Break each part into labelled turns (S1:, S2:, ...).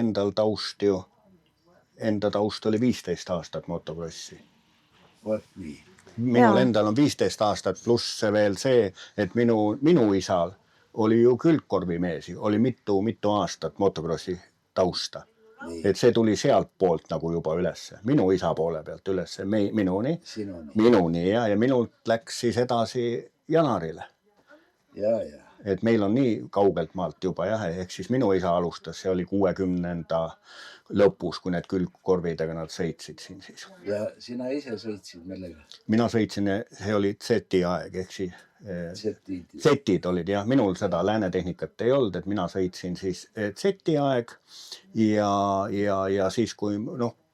S1: endal taust ju, enda taust oli 15 aastat motokrossi.
S2: Vot nii.
S1: Minul endal on 15 aastat pluss veel see, et minu isal oli ju külgkorvimees, oli mitu aastat motokrossi tausta.
S2: Nii.
S1: Et see tuli sealt poolt nagu juba ülesse, minu isa poole pealt ülesse, minuni ja minult läks siis edasi Janarile.
S2: Ja.
S1: Et meil on nii kaugelt maalt juba jah, ehk siis minu isa alustas, see oli 60. lõpus, kui need külgkorvidega nad sõitsid siin siis.
S2: Ja sina ise sõitsid millega?
S1: Mina sõitsin, see oli Z-i aeg, ehk siis Z-id olid jah, minul seda läänetehnikat ei olnud, et mina sõitsin siis Z-i aeg ja siis kui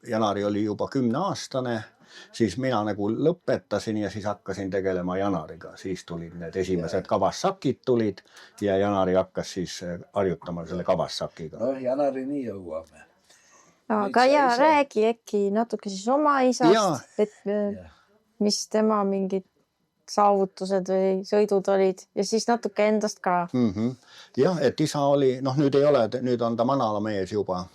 S1: Janari oli juba 10-aastane, siis mina nagu lõpetasin ja siis hakkasin tegelema Janariga. Siis tulid need esimesed Kawasakid tulid ja Janari hakkas siis harjutama selle Kawasakiga.
S2: No Janarini jõuame.
S3: Aga ja räägi äkki natuke siis oma isast, et mis tema mingid saavutused või sõidud olid ja siis natuke endast ka.
S1: Jah, et isa oli, nüüd ei ole, nüüd on ta manalamees juba.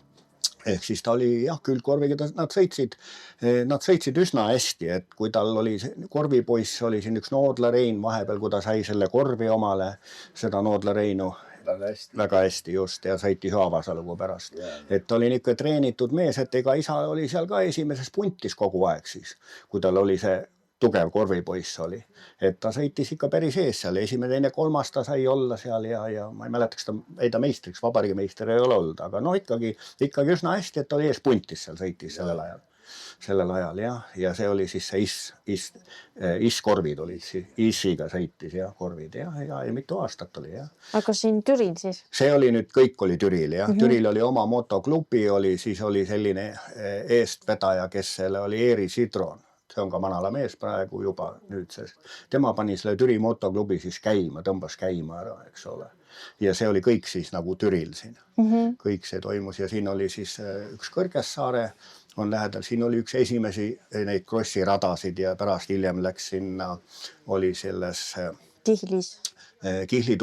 S1: Ehk siis ta oli jah, külgkorviga, nad sõitsid üsna hästi, et kui tal oli korvipoiss, oli siin üks Noodla Rein vahepeal, kui ta sai selle korvi omale, seda Noodla Reinu väga hästi just ja sõitis Haavasalugu pärast. Et ta oli ikka treenitud mees, et ega isa oli seal ka esimeses puntis kogu aeg siis, kui tal oli see tugev korvipoiss oli. Et ta sõitis ikka päris ees seal, esimene, teine, kolmas ta sai olla seal ja ma ei mäleta, kas ta meistriks, vabariigi meister ei ole olnud, aga ikkagi üsna hästi, et ta oli ees puntis seal, sõitis sellel ajal ja see oli siis see IS-korvid olid, IS-iga sõitis ja korvid ja mitu aastat oli .
S3: Aga siin Türil siis?
S1: See oli nüüd, kõik oli Türil Türil oli oma motoklubi, siis oli selline eestvedaja, kes selle oli Eeri Sidron. See on ka manala mees praegu juba nüüd, tema pani selle Türi motoklubi siis käima, tõmbas käima ära, eks ole. Ja see oli kõik siis nagu Türil siin. Kõik see toimus ja siin oli siis üks Kõrgessaare on lähedal, siin oli üks esimesi neid krossiradasid ja pärast hiljem läks sinna, oli selles
S3: Kihlis.
S1: Kihli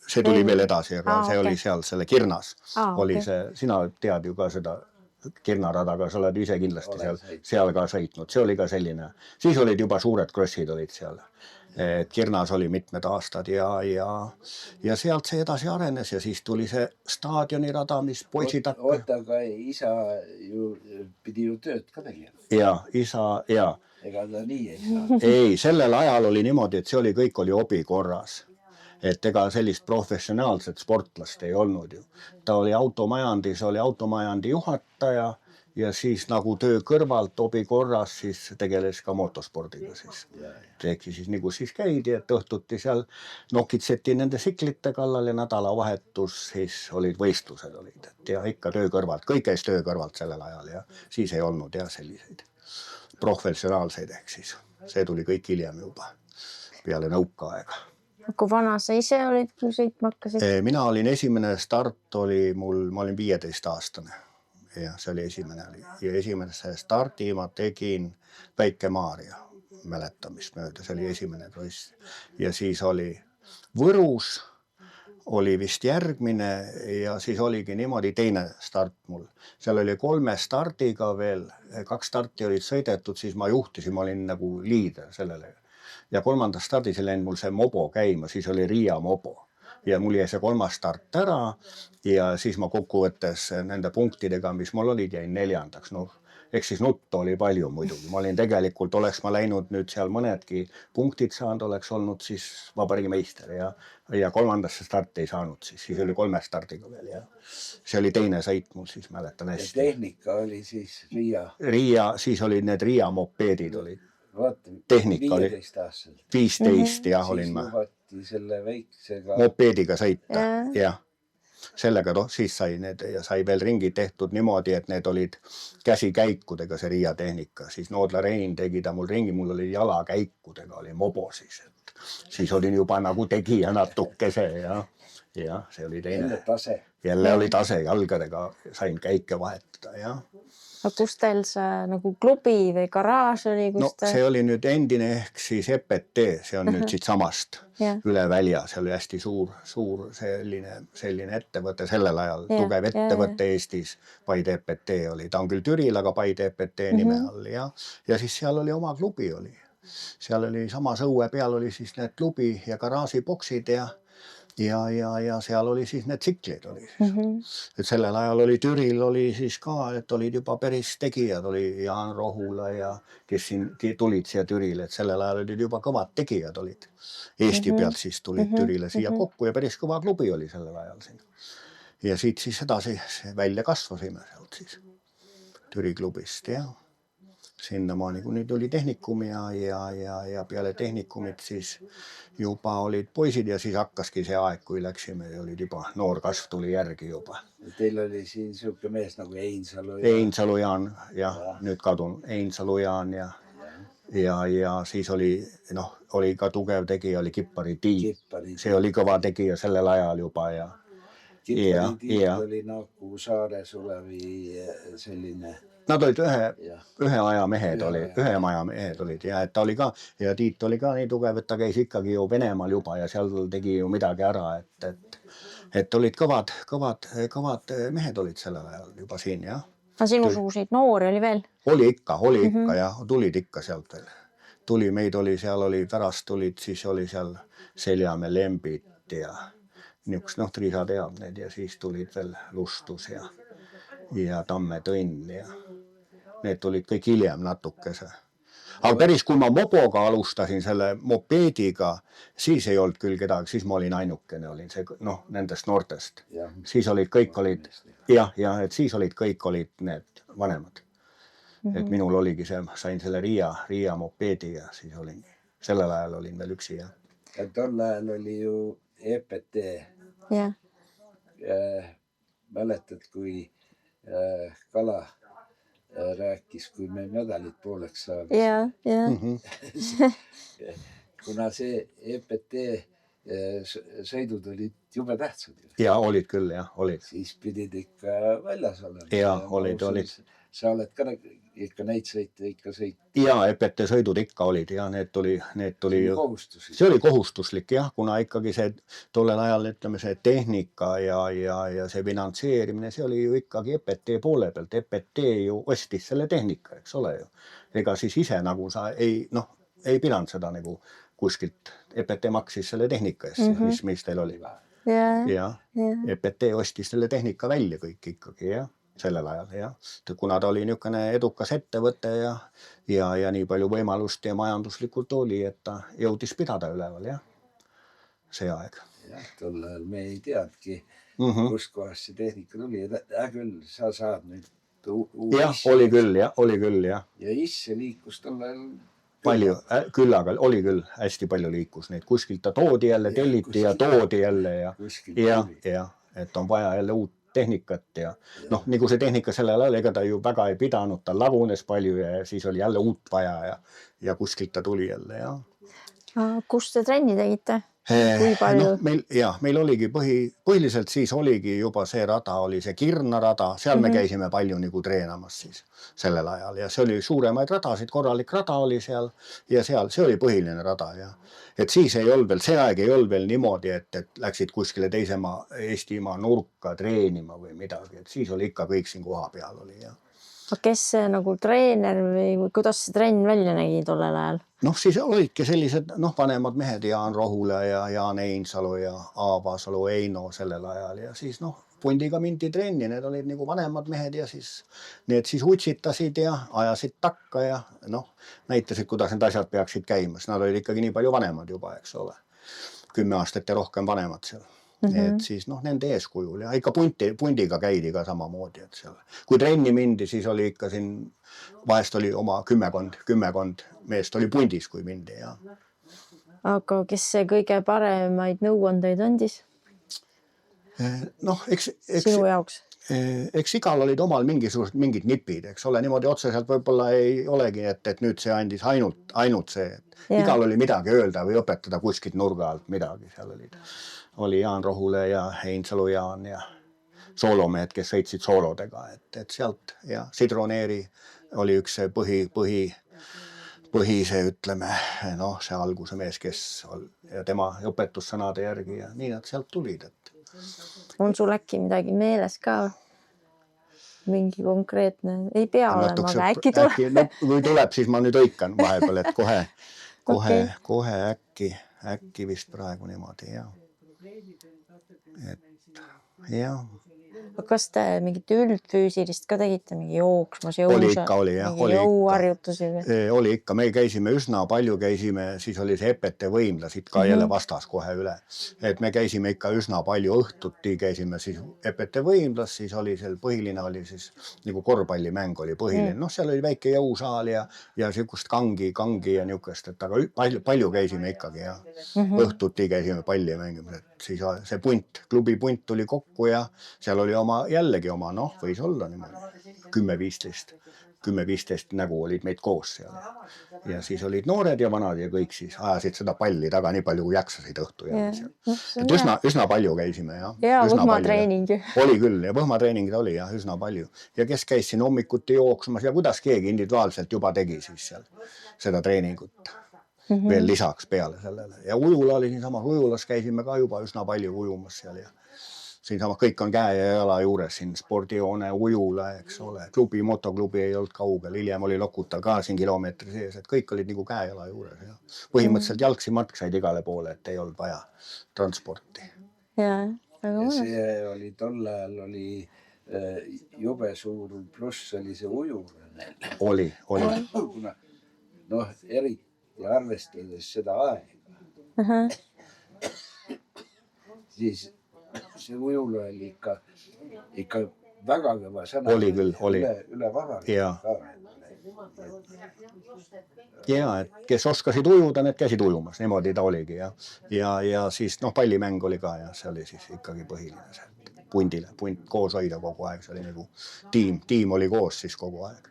S1: see tuli veel edasi, aga see oli seal selle Kirnas. Oli see, sina tead ju ka seda Kirnaradaga, sa oled ise kindlasti seal ka sõitnud, see oli ka selline. Siis olid juba suured krossid olid seal. Kirnas oli mitmed aastad ja sealt see edasi arenes ja siis tuli see staadionirada, mis poisid
S2: Oota, aga isa pidi ju tööd ka tegema.
S1: Ja, isa, ja.
S2: Ega ta nii ei saa.
S1: Ei, sellel ajal oli niimoodi, et see oli kõik oli hobi korras. Et ega sellist professionaalset sportlast ei olnud ju. Ta oli automajandi juhataja ja siis nagu töö kõrvalt hobi korras siis tegeles ka motospordiga siis. Tehti siis nagu siis käidi, et õhtuti seal nokitseti nende siklite kallal ja nädalavahetus siis olid võistlused olid. Et ja ikka töö kõrvalt, kõik käis töö kõrvalt sellel ajal ja siis ei olnud selliseid professionaalseid ehk siis. See tuli kõik hiljem juba peale nõukaaega.
S3: Kui vana sa ise olid, kui sõitma hakkasid?
S1: Mina olin esimene start oli mul, ma olin 15-aastane ja see oli esimene ja esimene starti ma tegin Väike-Maarja mäletamist mööda, see oli esimene kross ja siis oli Võrus oli vist järgmine ja siis oligi niimoodi teine start mul. Seal oli 3 stardiga veel, 2 starti olid sõidetud, siis ma juhtisin, ma olin nagu liider sellele. Ja 3. stardis ei läinud mul see mobo käima, siis oli Riia mobo. Ja mul jäi see 3. start ära ja siis ma kokkuvõttes nende punktidega, mis mul olid, jäin 4. Eks siis nuttu oli palju muidugi. Ma olin tegelikult, oleks ma läinud nüüd seal mõnedki punktid saanud, oleks olnud siis vabariigi meister ja 3. start ei saanud siis oli 3 stardiga veel ja see oli teine sõit mul siis, mäletan hästi.
S2: Ja tehnika oli siis
S1: Riia, siis olid need Riia mopeedid olid. Tehnika oli 15 ja olin ma.
S2: Siis lubati selle väiksega
S1: mopeediga sõita ja sellega siis sai need ja sai veel ringi tehtud niimoodi, et need olid käsikäikudega see Riia tehnika. Siis Noodla Rein tegi ta mul ringi, mul oli jalakäikudega, oli mobo siis. Siis olin juba nagu tegija natukese ja see oli teine.
S2: Jälle tase.
S1: Jälle oli tase, jalgadega sain käike vahetada ja
S3: Aga kus teil see nagu klubi või garaaž oli?
S1: No see oli nüüd endine ehk siis EPT, see on nüüd siit samast üle välja, see oli hästi suur selline ettevõte sellel ajal, tugev ettevõte Eestis, Paide EPT oli, ta on küll Türil, aga Paide EPT nime all ja siis seal oli oma klubi oli. Seal oli samas õue peal oli siis need klubi ja garaažiboksid ja seal oli siis need tsiklid oli siis. Et sellel ajal oli Türil oli siis ka, et olid juba päris tegijad, oli Jaan Rohula ja kes siin tulid siia Türile, et sellel ajal olid juba kõvad tegijad olid. Eesti pealt siis tulid Türile siia kokku ja päris kõva klubi oli sellel ajal siin. Ja siit siis edasi välja kasvasime sealt siis Türi klubist ja sinnamaani, kuni tuli tehnikum ja peale tehnikumit siis juba olid poisid ja siis hakkaski see aeg, kui läksime, olid juba noor kasv tuli järgi juba.
S2: Teil oli siin siuke mees nagu Einsalu
S1: Einsalu Jaan, nüüd kadun, Einsalu Jaan ja siis oli ka tugev tegija, oli Kippari Tiit, see oli kõva tegija sellel ajal juba ja
S2: Kippari Tiit oli nagu Saare Sulevi selline.
S1: Nad olid ühe aja mehed olid ja et ta oli ka ja Tiit oli ka nii tugev, et ta käis ikkagi ju Venemaal juba ja seal tegi ju midagi ära, et olid kõvad mehed olid sellel ajal juba siin ja.
S3: Aga sinusuguseid noori oli veel?
S1: Oli ikka ja tulid ikka sealt veel. Meid oli seal, pärast tulid, siis oli seal Seljamäe Lembit ja niisugust, Triisa teab need ja siis tulid veel Lustus ja Tamme Tõnn ja need tulid kõik hiljem natukese. Aga päris, kui ma moboga alustasin selle mopeediga, siis ei olnud küll kedagi, siis ma olin ainukene, olin see, nendest noortest. Siis olid kõik et siis kõik olid need vanemad. Et minul oligi see, sain selle Riia mopeedi ja siis olin, sellel ajal olin veel üksi.
S2: Ja tol ajal oli ju EPT. Mäletad, kui Kala rääkis, kui me medalit pooleks saame. Kuna see EPT sõidud olid jube tähtsad.
S1: Ja olid küll, olid.
S2: Siis pidid ikka väljas olema.
S1: Ja olid.
S2: Sa oled ka ikka neid sõite ikka sõit.
S1: Ja EPT sõidud ikka olid ja need tuli
S2: kohustuslik.
S1: See oli kohustuslik kuna ikkagi see tollel ajal, ütleme see tehnika ja see finantseerimine, see oli ju ikkagi EPT poole pealt. EPT ju ostis selle tehnika, eks ole ju. Ega siis ise nagu sa ei pidanud seda nagu kuskilt. EPT maksis selle tehnika eest, mis teil oli. Ja EPT ostis selle tehnika välja kõik ikkagi, sellel ajal, kuna ta oli niisugune edukas ettevõte ja nii palju võimalust ja majanduslikult oli, et ta jõudis pidada üleval, see aeg.
S2: Tol ajal me ei teadki, kus kohas see tehnika tuli. Küll, sa saad nüüd
S1: oli küll. Ja
S2: isse liikus tol ajal
S1: palju, küll, aga oli küll hästi palju liikus neid. Kuskilt ta toodi jälle, telliti ja toodi jälle ja et on vaja jälle uut tehnikat ja nagu see tehnika sellel ajal, ega ta ju väga ei pidanud, ta lagunes palju ja siis oli jälle uut vaja ja kuskilt ta tuli jälle,
S3: Kus te trenni tegite? Kui palju?
S1: Meil oligi põhiliselt siis oligi juba see rada, oli see Kirna rada, seal me käisime palju nagu treenamas siis sellel ajal ja see oli suuremaid radasid, korralik rada oli seal ja see oli põhiline rada et siis ei olnud veel, see aeg ei olnud veel niimoodi, et läksid kuskile teisemaa Eestimaa nurka treenima või midagi, et siis oli ikka kõik siin koha peal oli,
S3: Kes see nagu treener või kuidas see trenn välja nägi tollel ajal?
S1: Siis olidki sellised vanemad mehed, Jaan Rohula ja Jaan Einsalu ja Aabasalu Eino sellel ajal ja siis pundiga mindi trenni, need olid nagu vanemad mehed ja siis need siis utsitasid ja ajasid takka ja näitasid, kuidas need asjad peaksid käima, nad olid ikkagi nii palju vanemad juba, eks ole, 10 aastat ja rohkem vanemad seal. Et siis nende eeskujul ja ikka pundiga käidi ka samamoodi, et seal. Kui trenni mindi, siis oli ikka siin, vahest oli oma kümmekond meest oli pundis, kui mindi,
S3: Aga kes see kõige paremaid nõuandeid andis? Sinu jaoks?
S1: Eks igal olid omal mingid nipid, eks ole, niimoodi otseselt võib-olla ei olegi, et nüüd see andis ainult see, et igal oli midagi öelda või õpetada kuskilt nurga alt midagi, seal oli Jaan Rohule ja Einsalu Jaan soolomehed, kes sõitsid soolodega, et sealt ja Sidroneeri oli üks see põhi see, ütleme, noh, see alguse mees, kes ja tema õpetussõnade järgi ja nii nad sealt tulid, et.
S3: On sul äkki midagi meeles ka? Mingi konkreetne, ei pea olema, aga äkki tuleb.
S1: No, kui tuleb, siis ma nüüd õikan vahepeal, et kohe äkki vist praegu niimoodi, jah. Et, jah.
S3: Kas te mingit üldfüüsilist ka tegite, mingi jooksmas,
S1: oli
S3: jõuharjutusi?
S1: Oli ikka, me käisime üsna palju, siis oli see EPT võimla siit ka jälle vastas kohe üle. Et me käisime ikka üsna palju õhtuti, käisime siis EPT võimlas, siis oli seal põhiline oli siis nagu korvpallimäng oli põhiline. Noh, seal oli väike jõusaal ja siukest kangi ja niukest, et aga palju käisime ikkagi ja õhtuti käisime palli mängimas. Siis see punt, klubi punt tuli kokku ja seal oli jällegi oma, noh, võis olla niimoodi 10-15 nägu olid meid koos seal. Ja siis olid noored ja vanad ja kõik siis ajasid seda palli taga nii palju, kui jaksasid õhtu. Et üsna palju käisime, jah.
S3: Ja võhmatreening.
S1: Oli küll ja võhmatreeningid oli jah, üsna palju. Ja kes käis siin hommikuti jooksmas ja kuidas keegi individuaalselt juba tegi siis seal seda treeningut. Veel lisaks peale sellele. Ja ujula oli siinsamas, ujulas käisime ka juba üsna palju ujumas seal ja siinsamas kõik on käe ja jala juures siin spordijoone, ujula, eks ole. Klubi, motoklubi ei olnud kaugel, hiljem oli Lokutal ka siin kilomeetri sees, et kõik olid nagu käe jala juures. Ja põhimõtteliselt jalgsi matk said igale poole, et ei olnud vaja transporti.
S3: Ja
S2: see oli tol ajal oli jube suur pluss oli see ujur.
S1: Oli.
S2: Noh, eriti arvestades seda aega. Siis see ujul oli ikka väga kõva sõna.
S1: Oli küll, oli.
S2: Üle vara.
S1: Ja, et kes oskasid ujuda, need käisid ujumas, niimoodi ta oligi ja siis noh, pallimäng oli ka ja see oli siis ikkagi põhiline see punt koos hoida kogu aeg, see oli nagu tiim oli koos siis kogu aeg.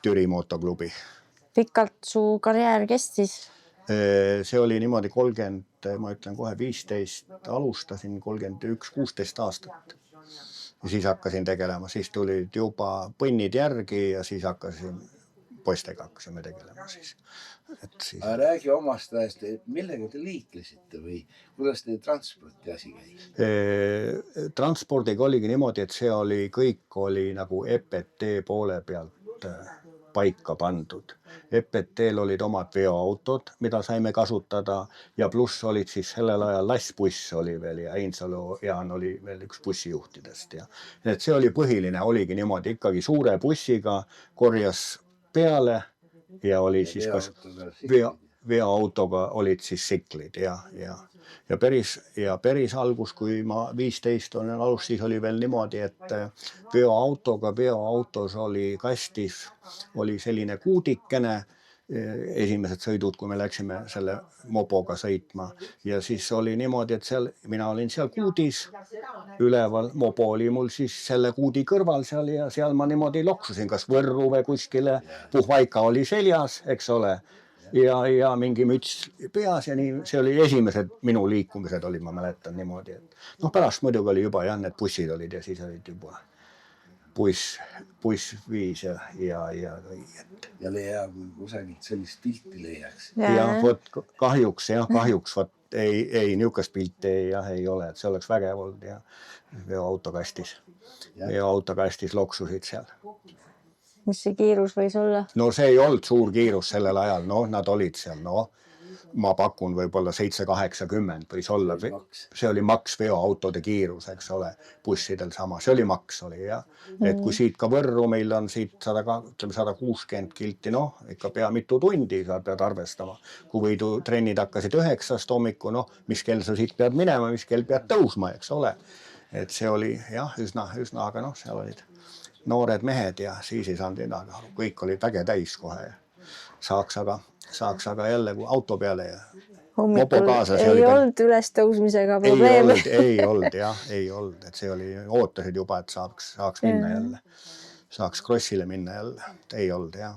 S1: Türi motoklubi.
S3: Pikalt su karjäär kestis?
S1: See oli niimoodi 30, ma ütlen kohe 15, alustasin 31, 16 aastat. Ja siis hakkasin tegelema, siis tulid juba põnnid järgi ja siis poistega hakkasime tegelema siis.
S2: Aga räägi omast ajast, millega te liiklesite või kuidas te transporti asi käis?
S1: Transpordiga oligi niimoodi, et see kõik oli nagu EPT poole pealt paika pandud. EPT-l olid omad veoautod, mida saime kasutada ja pluss olid siis sellel ajal lassbuss oli veel ja Einsalu Jaan oli veel üks bussijuhtidest. Et see oli põhiline, oligi niimoodi ikkagi suure bussiga korjas peale ja oli siis kas veoautoga olid siis siklid ja päris algus, kui ma 15 olen alus, siis oli veel niimoodi, et veoautos oli kastis, oli selline kuudikene, esimesed sõidud, kui me läksime selle mopoga sõitma ja siis oli niimoodi, et mina olin seal kuudis, üleval mopo oli mul siis selle kuudi kõrval seal ja seal ma niimoodi loksusin, kas Võrru või kuskile, puhvaika oli seljas, eks ole, ja mingi müts peas ja nii, see oli esimesed minu liikumised olid, ma mäletan niimoodi, et pärast muidugi oli juba need bussid olid ja siis olid juba buss viis ja
S2: leia, kui kusagilt sellist pilti leiaks.
S1: Ja võt kahjuks ei niukest pilti ei ole, et see oleks vägev olnud ja veoautokastis loksusid seal.
S3: Mis see kiirus võis olla?
S1: No see ei olnud suur kiirus sellel ajal, nad olid seal, ma pakun võib-olla 7-80 võis olla, see oli maks veoautode kiirus, eks ole, bussidel sama, see oli maks oli jah. Et kui siit ka Võrru meil on siit 160 kilti, ikka pea mitu tundi sa pead arvestama. Kui võidutrennid hakkasid 9 hommiku, mis kell sa siit pead minema, mis kell pead tõusma, eks ole. Et see oli jah, üsna, aga seal olid noored mehed ja siis ei saanud midagi, kõik olid väge täis kohe. Saaks aga jälle kui auto peale ja
S3: hommikul ei olnud ülestõusmisega probleeme.
S1: Ei olnud, et see oli, ootasid juba, et saaks minna jälle, saaks krossile minna jälle, ei olnud jah.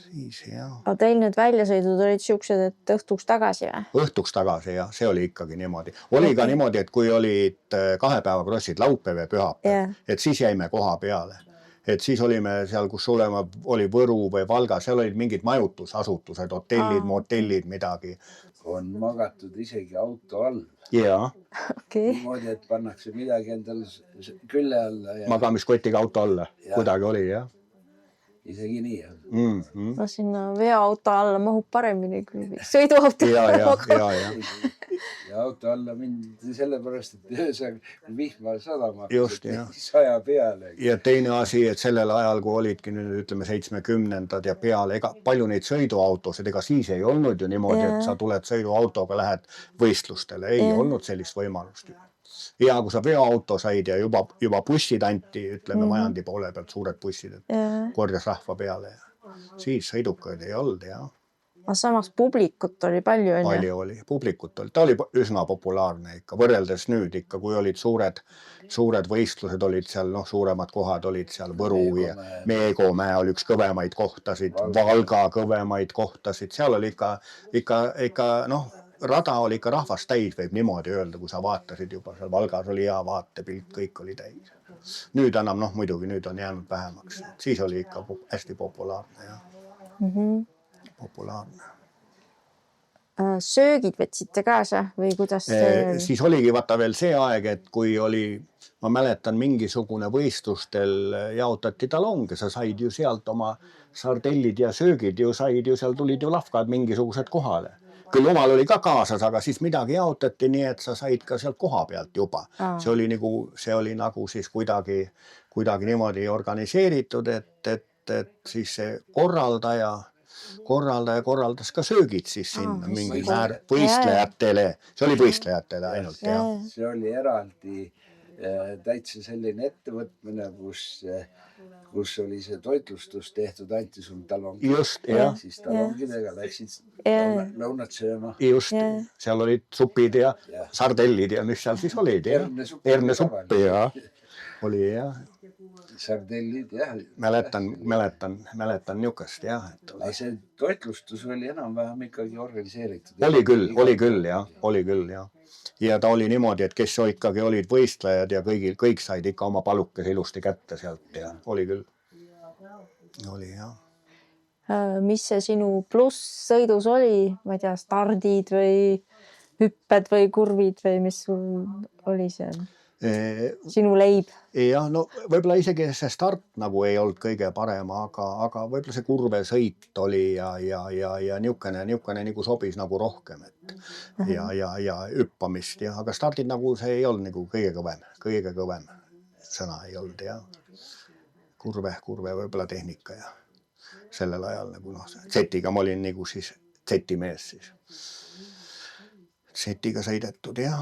S1: siis jah.
S3: Aga teil need väljasõidud olid siuksed, et õhtuks tagasi või?
S1: Õhtuks tagasi ja see oli ikkagi niimoodi. Oli ka niimoodi, et kui olid 2 päeva krossid, laupäev ja pühapäev, et siis jäime koha peale. Et siis olime seal, kus olema oli Võru või Valga, seal olid mingid majutusasutused, hotellid, motellid, midagi.
S2: On magatud isegi auto all.
S1: Jaa.
S3: Okay.
S2: Niimoodi, et pannakse midagi endale külle alla. Ja...
S1: Magamiskotiga auto alla, kuidagi oli jah.
S2: Isegi nii on.
S3: No sinna veoauto alla mahub paremini kui sõiduauto.
S1: Ja.
S2: Ja auto alla mindi sellepärast, et öösel vihma sadama
S1: just, jah.
S2: 100 peale.
S1: Ja teine asi, et sellel ajal, kui olidki nüüd ütleme 70ndad ja peale, ega palju neid sõiduautosid, ega siis ei olnud ju niimoodi, et sa tuled sõiduautoga, lähed võistlustele. Ei olnud sellist võimalust. Ja kui sa veoauto said ja juba bussid anti, ütleme majandi poole pealt, suured bussid, et korjas rahva peale. Siis sõidukaid ei olnud, jah.
S3: Aga samas publikut oli palju, on ju?
S1: Palju oli, publikut oli. Ta oli üsna populaarne ikka, võrreldes nüüd ikka, kui olid suured võistlused, olid seal, suuremad kohad olid seal Võru ja Meegomäe oli üks kõvemaid kohtasid, Valga kõvemaid kohtasid, seal oli ikka rada oli ikka rahvast täis, võib niimoodi öelda, kui sa vaatasid juba seal Valgas oli hea vaatepilt, kõik oli täis. Nüüd enam, muidugi nüüd on jäänud vähemaks. Siis oli ikka hästi populaarne, jah. Populaarne.
S3: Söögid võtsite kaasa või kuidas see...
S1: Siis oligi vaata veel see aeg, et kui oli, ma mäletan, mingisugune võistlustel jaotati talonge, sa said ju sealt oma sardellid ja söögid ju said ju, seal tulid ju lahkad mingisugused kohale. Küll omal oli ka kaasas, aga siis midagi jaotati nii, et sa said ka sealt koha pealt juba. See oli nagu siis kuidagi niimoodi organiseeritud, et siis see korraldaja korraldas ka söögid siis sinna mingi võistlejatele. See oli võistlejatele ainult, jah.
S2: See oli eraldi täitsa selline ettevõtmine, kus oli see toitlustus tehtud, anti sul talongi.
S1: Just, jah.
S2: Siis talongidega läksid lõunat sööma.
S1: Just, seal olid supid ja sardellid ja mis seal siis olid, jah. Hernesupp, jah. Oli, jah.
S2: Sardellid, jah.
S1: Mäletan niukast, jah.
S2: Aga see toitlustus oli enam-vähem ikkagi organiseeritud.
S1: Oli küll, jah. Ja ta oli niimoodi, et kes ikkagi olid võistlejad ja kõik said ikka oma palukese ilusti kätte sealt ja oli küll. Oli, jah.
S3: Mis see sinu pluss sõidus oli? Ma ei tea, stardid või hüpped või kurvid või mis sul oli seal? Sinu leib?
S1: Jah, võib-olla isegi see start nagu ei olnud kõige parem, aga võib-olla see kurve sõit oli ja niukene nagu sobis nagu rohkem, et ja hüppamist, jah, aga stardid nagu see ei olnud nagu kõige kõvem sõna ei olnud, jah. Kurve võib-olla tehnika ja sellel ajal nagu Z-iga ma olin nagu siis Z-mees siis. Z-iga sõidetud, jah.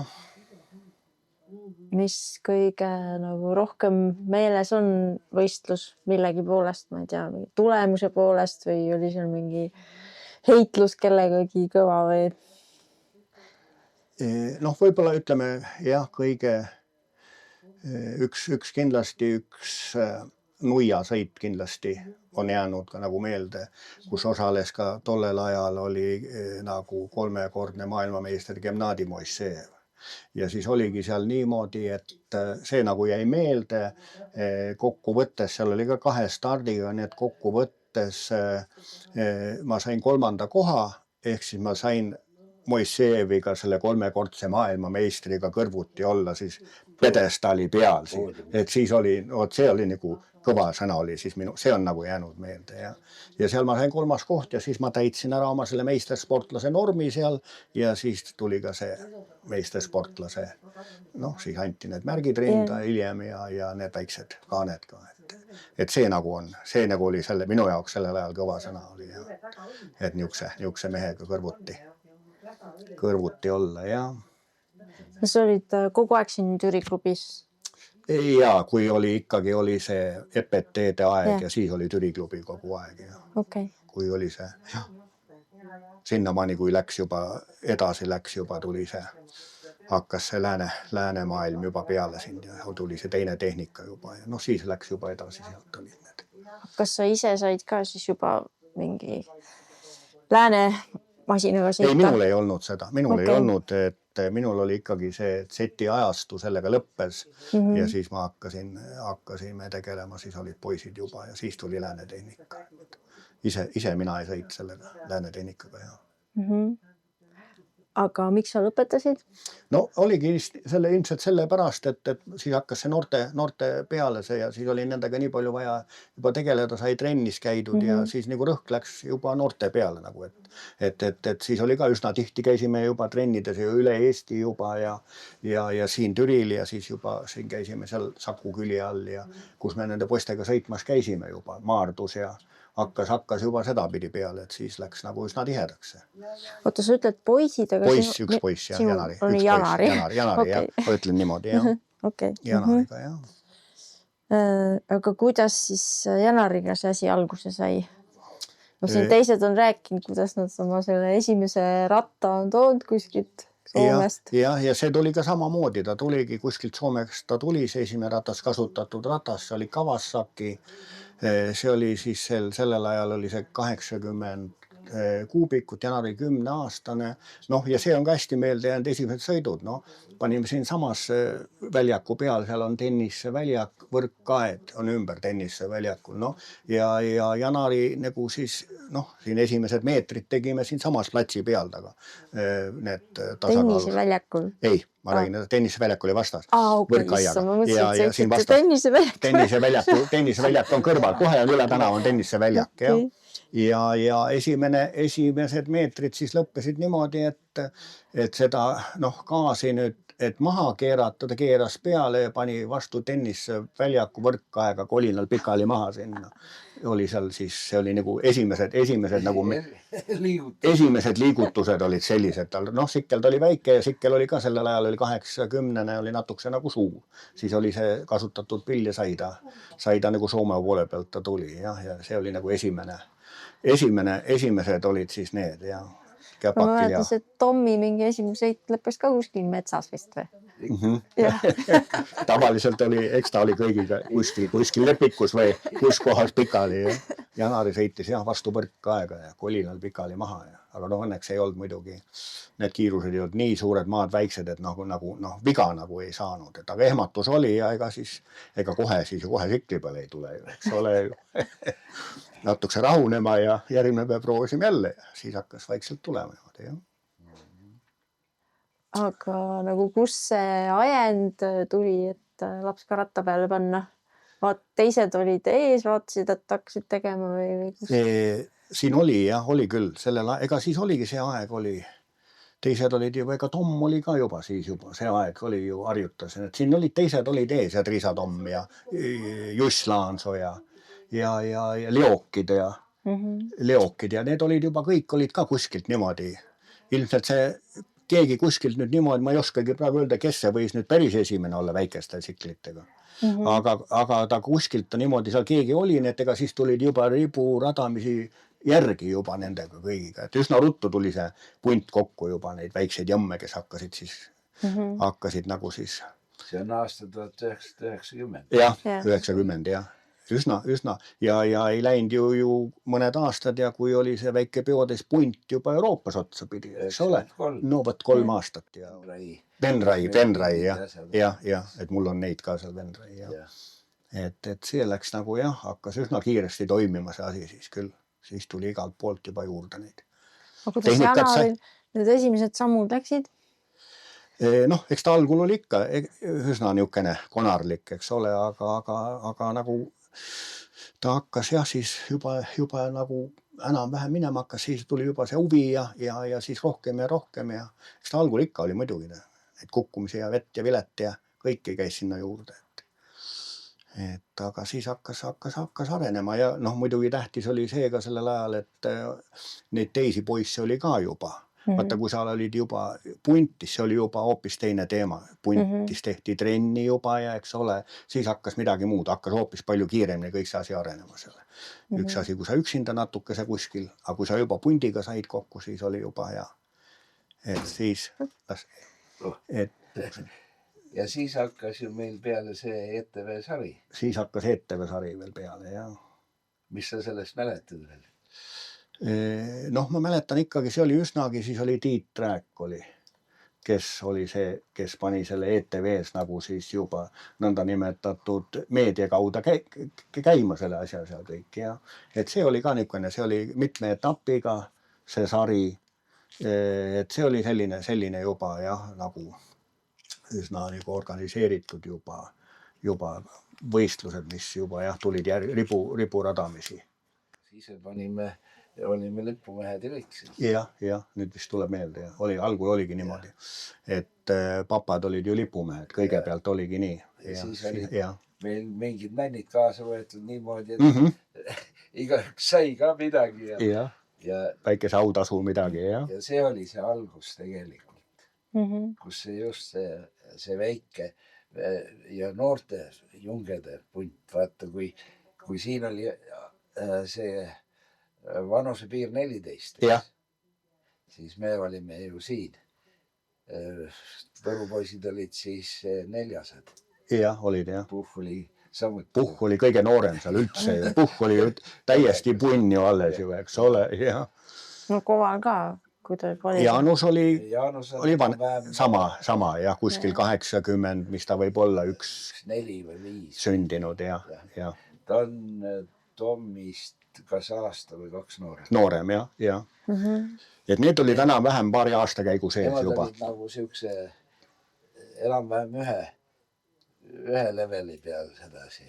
S3: Mis kõige nagu rohkem meeles on võistlus millegi poolest, ma ei tea, tulemuse poolest või oli seal mingi heitlus kellegagi kõva või?
S1: Võib-olla ütleme, jah, kõige üks kindlasti, nuiasõit kindlasti on jäänud ka nagu meelde, kus osales ka tollel ajal oli nagu 3-kordne maailmameister Gennadi Moissejev. Ja siis oligi seal niimoodi, et see nagu jäi meelde kokkuvõttes, seal oli ka 2 stardiga, nii et kokkuvõttes ma sain 3. koha, ehk siis ma sain Moissejeviga selle 3-kordse maailmameistriga kõrvuti olla siis pedestaali peal. Et siis oli, see oli nagu kõva sõna oli siis see on nagu jäänud meelde ja seal ma sain 3. koht ja siis ma täitsin ära oma selle meistersportlase normi seal ja siis tuli ka see meistersportlase, siis anti need märgid rinda hiljem ja need väiksed kaaned ka, et see nagu oli minu jaoks sellel ajal kõva sõna oli, et niukse mehega kõrvuti olla, jah.
S3: Sa olid kogu aeg siin Türi klubis?
S1: Ja kui ikkagi oli see EPT-de aeg ja siis oli Türi klubi kogu aeg.
S3: Okay.
S1: Kui oli see, sinnamaani kui edasi läks juba, tuli see, hakkas see läänemaailm juba peale sind ja tuli see teine tehnika juba ja siis läks juba edasi, sealt olid need.
S3: Kas sa ise said ka siis juba mingi lääne masinaga sõita?
S1: Ei, minul ei olnud seda, minul ei
S3: Okei.
S1: olnud, et minul oli ikkagi see seti ajastu sellega lõppes ja siis ma hakkasime tegelema, siis olid poisid juba ja siis tuli läänetehnika. Ise mina ei sõit sellega läänetehnikaga.
S3: Aga miks sa lõpetasid?
S1: No oligi ilmselt sellepärast, et siis hakkas see noorte peale see ja siis oli nendega nii palju vaja juba tegeleda, sai trennis käidud ja siis nagu rõhk läks juba noorte peale nagu, et siis oli ka üsna tihti käisime juba trennides ja üle Eesti juba ja siin Türil ja siis juba siin käisime seal Saku külje all ja kus me nende poistega sõitmas käisime juba Maardus ja hakkas juba sedapidi peale, et siis läks nagu üsna tihedaks.
S3: Oota, sa ütled poisid, aga
S1: üks poiss ja Janari.
S3: Janari,
S1: jah, ma ütlen niimoodi, jah.
S3: Okay.
S1: Janariga, jah.
S3: Aga kuidas siis Janariga see asi alguse sai? No siin teised on rääkinud, kuidas nad oma selle esimese ratta on toonud kuskilt Soomest.
S1: Ja see tuli ka samamoodi, ta tuligi kuskilt Soomest, ta tuli see esimene ratas, kasutatud ratas, see oli Kawasaki. See oli siis sellel ajal oli see 80 kuubikut, Janari 10-aastane. Ja see on ka hästi meelde jäänud esimesed sõidud. Panime siin samas väljaku peal, seal on tennisväljak, võrkkaed on ümber tennisväljakul. Ja Janari nagu siis, siin esimesed meetrid tegime siin samas platsi peal taga.
S3: Tennisväljakul?
S1: Ei, ma räägin, tennisväljak oli vastas.
S3: Võrkkaiaga. Ma mõtlesin, et tennisväljak.
S1: Tennisväljak on kõrval, kohe on üle tänava on tennisväljak. Ja esimesed meetrid siis lõppesid niimoodi, et seda gaasi nüüd, et maha keerata, ta keeras peale ja pani vastu tennisväljaku võrkkaega kolinal pikali maha sinna. Oli seal siis, see oli nagu esimesed nagu esimesed liigutused olid sellised. Sikkel ta oli väike ja Sikkel oli ka sellel ajal oli 80, oli natukese nagu suur. Siis oli see kasutatud pill ja sai ta nagu Soome poole pealt ta tuli ja see oli nagu esimesed olid siis need ja
S3: ma mäletas, et Tommi mingi esimene sõit lõppes ka kuskil metsas vist või?
S1: Tavaliselt oli, eks ta oli kõigiga kuskil lepikus või kus kohas pikali. Janari sõitis vastu võrkkaega ja kolinal pikali maha. Aga õnneks ei olnud muidugi, need kiirused ei olnud nii suured, maad väiksed, et viga nagu ei saanud. Aga ehmatus oli ja ega kohe sikli peale ei tule. Eks ole natukese rahunema ja järgmine päev proovisime jälle ja siis hakkas vaikselt tulema.
S3: Aga nagu kus see ajend tuli, et laps ka ratta peale panna? Teised olid ees, vaatasid, et hakkasid tegema või kus?
S1: Siin oli küll. Ega siis oligi see aeg oli. Teised olid juba, ega Tom oli ka juba siis juba. See aeg oli ju harjutas. Siin teised olid ees ja Triisa Tom ja Juss Laanso ja Leokid ja need olid juba, kõik olid ka kuskilt niimoodi. Ilmselt see keegi kuskilt nüüd niimoodi, ma ei oskagi praegu öelda, kes see võis nüüd päris esimene olla väikeste siklitega. Aga ta kuskilt niimoodi seal keegi oli, et ega siis tulid juba riburadamisi järgi juba nendega kõigiga. Et üsna ruttu tuli see punt kokku juba neid väikseid jamme, kes hakkasid nagu siis.
S2: See on aasta 1990.
S1: Jah, 90, jah. Üsna ja ei läinud ju mõned aastad ja kui oli see väike peodes punt juba Euroopas otsa pidi, eks ole? No võt 3 aastat ja Venrai ja et mul on neid ka seal Venrai ja et see läks nagu hakkas üsna kiiresti toimima see asi siis küll, siis tuli igalt poolt juba juurde neid.
S3: Aga kuidas Janaril need esimesed sammud läksid?
S1: Eks ta algul oli ikka üsna niukene konarlik, eks ole, aga nagu ta hakkas siis juba nagu enam-vähem minema hakkas, siis tuli juba see huvi ja siis rohkem ja eks ta algul ikka oli muidugi et kukkumisi ja vett ja vilet ja kõiki käis sinna juurde. Aga siis hakkas arenema ja muidugi tähtis oli see ka sellel ajal, et neid teisi poisse oli ka juba. Vaata, kui sa olid juba puntis, see oli juba hoopis teine teema. Puntis tehti trenni juba ja eks ole, siis hakkas midagi muud, hakkas hoopis palju kiiremini kõik see asi arenema selle. Üks asi, kui sa üksinda natukese kuskil, aga kui sa juba pundiga said kokku, siis oli juba hea. Et siis...
S2: Ja siis hakkas ju meil peale see ETV sari.
S1: Siis hakkas ETV sari veel peale, jah.
S2: Mis sa sellest mäletad veel?
S1: Noh, ma mäletan ikkagi, see oli üsnagi, siis oli Tiit Rääk oli, kes oli see, kes pani selle ETV-s nagu siis juba nõndanimetatud meedia kauda käima selle asja seal kõik ja et see oli ka niisugune, see oli mitme etapiga see sari, et see oli selline juba jah, nagu üsna nagu organiseeritud juba võistlused, mis juba jah, tulid riburadamisi.
S2: Siis olime lipumehed ja kõik siis.
S1: Jah, nüüd vist tuleb meelde ja algul oligi niimoodi, et papad olid ju lipumehed, kõigepealt oligi nii.
S2: Ja siis oli meil mingid nännid kaasa võetud niimoodi, et igaüks sai ka midagi.
S1: Ja väikese autasu midagi, jah.
S2: Ja see oli see algus tegelikult, kus see just see väike ja noorte jungede punt, vaata, kui siin oli see vanusepiir 14, siis me olime ju siin. Võrupoisid olid siis 400.
S1: Jah, olid jah.
S2: Puhh oli samuti.
S1: Puhh oli kõige noorem seal üldse. Puhh oli ju täiesti punn ju alles ju, eks ole.
S3: No Koval ka, kui ta oli.
S1: Jaanus oli sama ja kuskil 80, mis ta võib olla
S2: 4 või 5
S1: sündinud ja.
S2: Ta on Tommist kas aasta või 2 noorem.
S1: Noorem, jah. Et need olid enam-vähem paari aasta käigu sees juba.
S2: Nemad olid nagu siukse enam-vähem ühe leveli peal sedasi.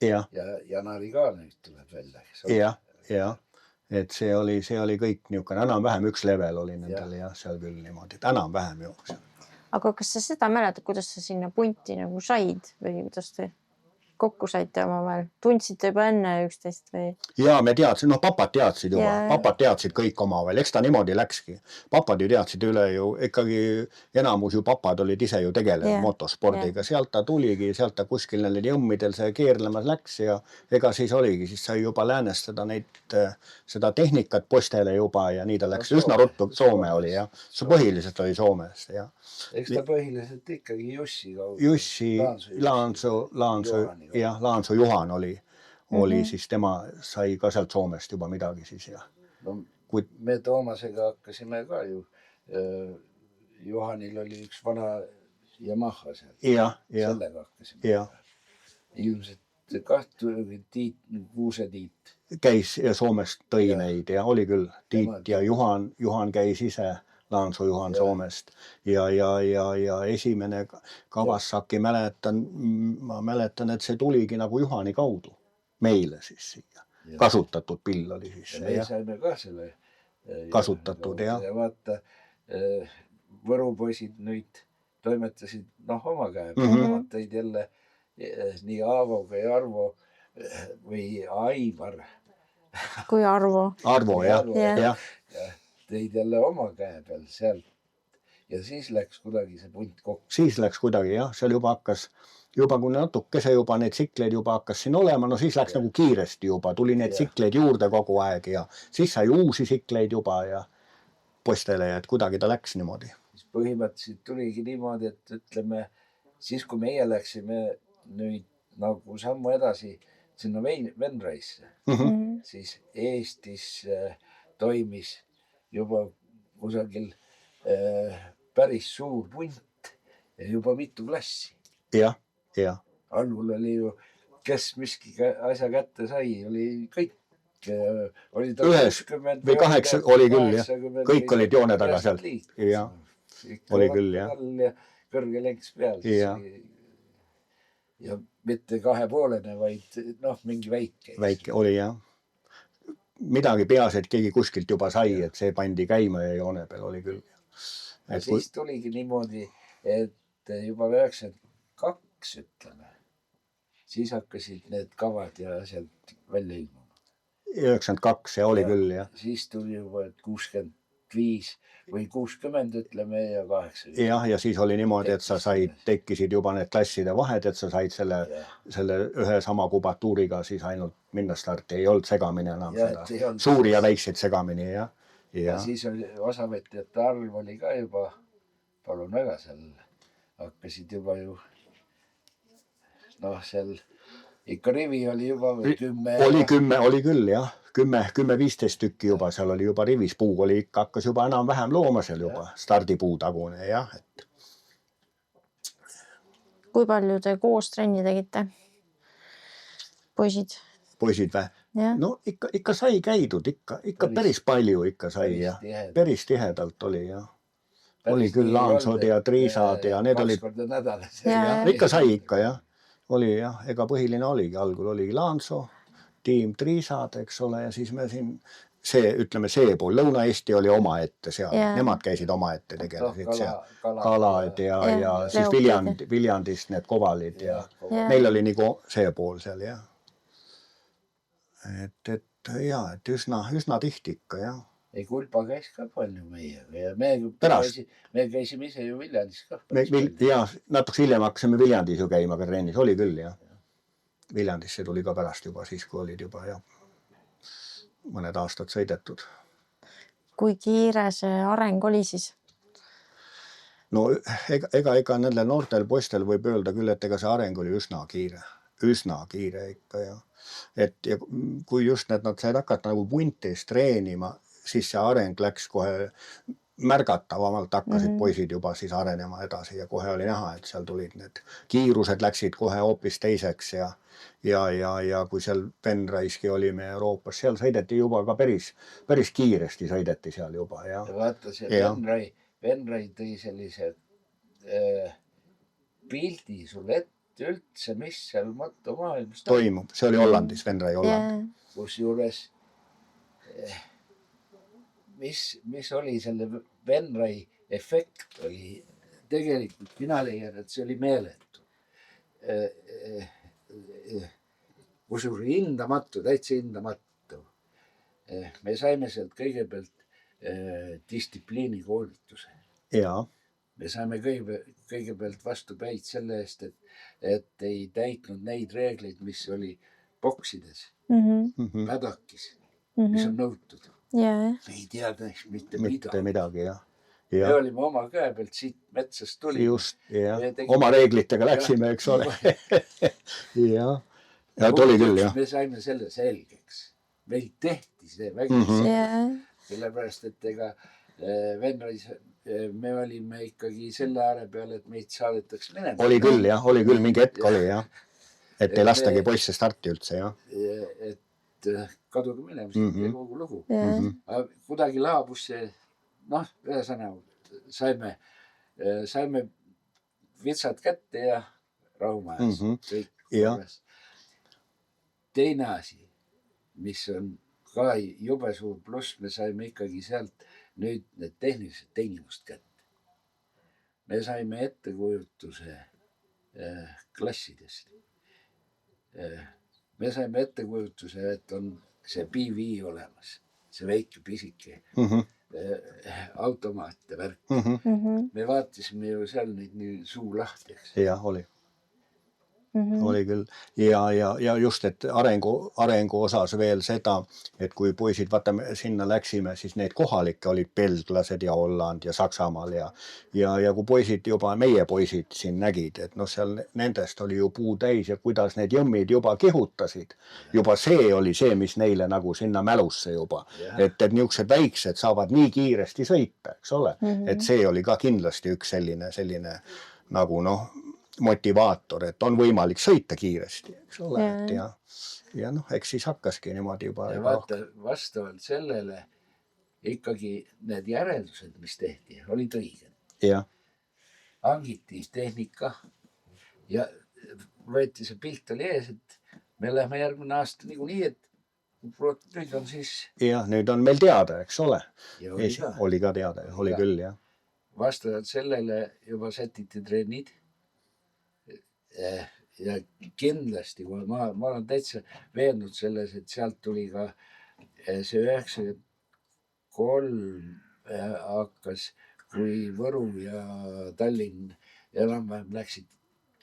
S2: Ja Janari ka nüüd tuleb välja.
S1: Ja. Et see oli kõik niisugune, enam-vähem üks level oli nendel ja seal küll niimoodi, et enam-vähem ju.
S3: Aga kas sa seda mäletad, kuidas sa sinna punti nagu said või kuidas te kokku saite omavahel? Tundsite juba enne üksteist või?
S1: Ja me teadsid, papad teadsid juba, papad teadsid kõik omavahel, eks ta niimoodi läkski. Papad ju teadsid üle ju, ikkagi enamus ju papad olid ise ju tegelenud motospordiga, sealt ta tuligi, sealt ta kuskil neil jõmmidel see keerlemas läks ja ega siis oligi, siis sai juba läänestada seda tehnikat postele juba ja nii ta läks, üsna ruttu Soome oli ja põhiliselt oli Soomest ja.
S2: Eks ta põhiliselt ikkagi Jussi kaudu.
S1: Jussi, Laansu Juhan oli siis, tema sai ka sealt Soomest juba midagi siis ja.
S2: No, me Toomasega hakkasime ka ju. Juhanil oli üks vana Yamaha seal. Sellega hakkasime. Ilmselt Tiit, Kuuse-Tiit.
S1: Käis ja Soomest tõi neid ja oli küll. Tiit ja Juhan käis ise. Laansu Juhan Soomest ja esimene Kawasaki ma mäletan, et see tuligi nagu Juhani kaudu meile siis siia. Kasutatud pill oli siis see.
S2: Me saime ka selle
S1: kasutatud ja
S2: vaata, võrupoisid nüüd toimetasid oma käe. Nad tõid jälle nii Aavo kui Arvo või Aivar.
S3: Kui Arvo.
S1: Arvo, jah.
S2: Tõid jälle oma käe peal sealt ja siis läks kuidagi see punt kokku.
S1: Siis läks kuidagi jah, seal juba hakkas, kui natukese juba need tsikleid juba hakkas siin olema, no siis läks nagu kiiresti juba, tuli need tsikleid juurde kogu aeg ja siis sai uusi tsikleid juba ja postele ja et kuidagi ta läks niimoodi.
S2: Põhimõtteliselt tuligi niimoodi, et ütleme, siis kui meie läksime nüüd nagu sammu edasi sinna Venraisse, siis Eestis toimis juba kusagil päris suur punt ja juba mitu klassi.
S1: Ja.
S2: Algul oli ju, kes miski asja kätte sai, oli kõik. Oli
S1: 90 või 80 oli küll, jah. Kõik olid joone taga seal. Ja. Oli küll, jah.
S2: Ja kõrge lenks peal. Ja mitte 2,5, vaid mingi väike.
S1: Väike oli, jah. Midagi peas, et keegi kuskilt juba sai, et see pandi käima ja joone peal oli küll.
S2: Ja siis tuligi niimoodi, et juba 92 ütleme, siis hakkasid need kavad ja asjad välja ilmuma.
S1: 92 ja oli küll, jah.
S2: Siis tuli juba 65 või 60 ütleme ja 80.
S1: Ja siis oli niimoodi, et sa tekkisid juba need klasside vahed, et sa said selle ühe sama kubatuuriga siis ainult minna starti, ei olnud segamini enam seda. Suuri ja väikseid segamini, jah.
S2: Ja siis osavõtjate arv oli ka juba, palun väga, seal hakkasid juba ju seal Ikka rivi oli juba või 10?
S1: Oli küll jah, 10-15 tükki juba, seal oli juba rivis, puu oli ikka, hakkas juba enam-vähem looma seal juba, stardipuu tagune jah. Et...
S3: Kui palju te koos trenni tegite? Poisid
S1: või? No ikka sai käidud, ikka päris palju ikka sai ja päris tihedalt oli jah. Oli küll laansod ja triisad ja need olid.
S2: 2 korda nädalas.
S1: Ikka sai ikka jah. Oli jah, ega põhiline oligi, algul oligi laanso, tiim triisad, eks ole, ja siis me siin ütleme see pool, Lõuna-Eesti oli oma ette seal, nemad käisid oma ette tegelesid seal, kalad ja siis Viljandist need kovalid ja meil oli nagu see pool seal jah. Et üsna tihti ikka jah.
S2: Ei, Kulpa käis ka palju meiega ja me käisime ise ju Viljandis ka.
S1: Ja natuke hiljem hakkasime Viljandis ju käima ka trennis, oli küll jah. Viljandisse tuli ka pärast juba siis, kui olid juba jah, mõned aastad sõidetud.
S3: Kui kiire see areng oli siis?
S1: No ega nendel noortel poistel võib öelda küll, et ega see areng oli üsna kiire ikka ja. Et ja kui just nad said hakata nagu puntis treenima, siis see areng läks kohe märgatavamalt, hakkasid poisid juba siis arenema edasi ja kohe oli näha, et seal tulid need kiirused läksid kohe hoopis teiseks ja kui seal Penraiski olime Euroopas, seal sõideti juba ka päris kiiresti sõideti seal juba. Ja
S2: vaata see Penrai tõi sellise pildi sulle ette üldse, mis seal motomaailmas
S1: toimub. See oli Hollandis, Penrai Holland.
S2: Kus juures mis oli selle Penrai efekt oli tegelikult, mina leian, et see oli meeletu. Kus oli hindamatu, täitsa hindamatu. Me saime sealt kõigepealt distsipliini koolituse.
S1: Jaa.
S2: Me saime kõigepealt vastu päid selle eest, et ei täitnud neid reegleid, mis oli boksides, pädakis, mis on nõutud. Me ei teada mitte
S1: midagi, jah.
S2: Me olime oma käe pealt siit metsast tuli.
S1: Just, jah. Oma reeglitega läksime, eks ole. Jah. Ja tuli küll, jah.
S2: Me saime selle selgeks. Meil tehti see vägisi. Sellepärast, et ega Venrais me olime ikkagi selle ääre peal, et meid saadetaks minema.
S1: Oli küll, jah. Oli küll, mingi hetk oli, jah. Et ei lastagi poisse starti üldse, jah.
S2: Et kaduga minema, see kogu lugu. Kuidagi laabus see, ühesõnaga saime vitsad kätte ja rahumajas. Teine asi, mis on ka jube suur pluss, me saime ikkagi sealt nüüd need tehnilised teenimust kätte. Me saime ettekujutuse klassidest. Me saime ettekujutuse, et on see PV olemas, see väike pisike automaat ja värk. Me vaatasime ju seal neid nii suu lahti.
S1: Jah, oli. Oli küll. Ja just, et arengu osas veel seda, et kui poisid, vaata sinna läksime, siis need kohalikke olid belglased ja Holland ja Saksamaal ja kui poisid juba, meie poisid siin nägid, et seal nendest oli ju puu täis ja kuidas need jõmmid juba kihutasid. Juba see oli see, mis neile nagu sinna mälusse juba. Et niisugused väiksed saavad nii kiiresti sõita, eks ole. Et see oli ka kindlasti üks selline nagu motivaator, et on võimalik sõita kiiresti, eks ole. Ja eks siis hakkaski niimoodi juba.
S2: Ja vaata, vastavalt sellele ikkagi need järeldused, mis tehti, olid õiged.
S1: Ja.
S2: Hangiti tehnika ja võeti see pilt oli ees, et me lähme järgmine aasta nii, et nüüd on siis.
S1: Ja nüüd on meil teada, eks ole. Oli ka teada, oli küll, jah.
S2: Vastavalt sellele juba sätiti trennid. Ja kindlasti, kui ma olen täitsa veennud selles, et sealt tuli ka see 93 hakkas, kui Võru ja Tallinn enam-vähem läksid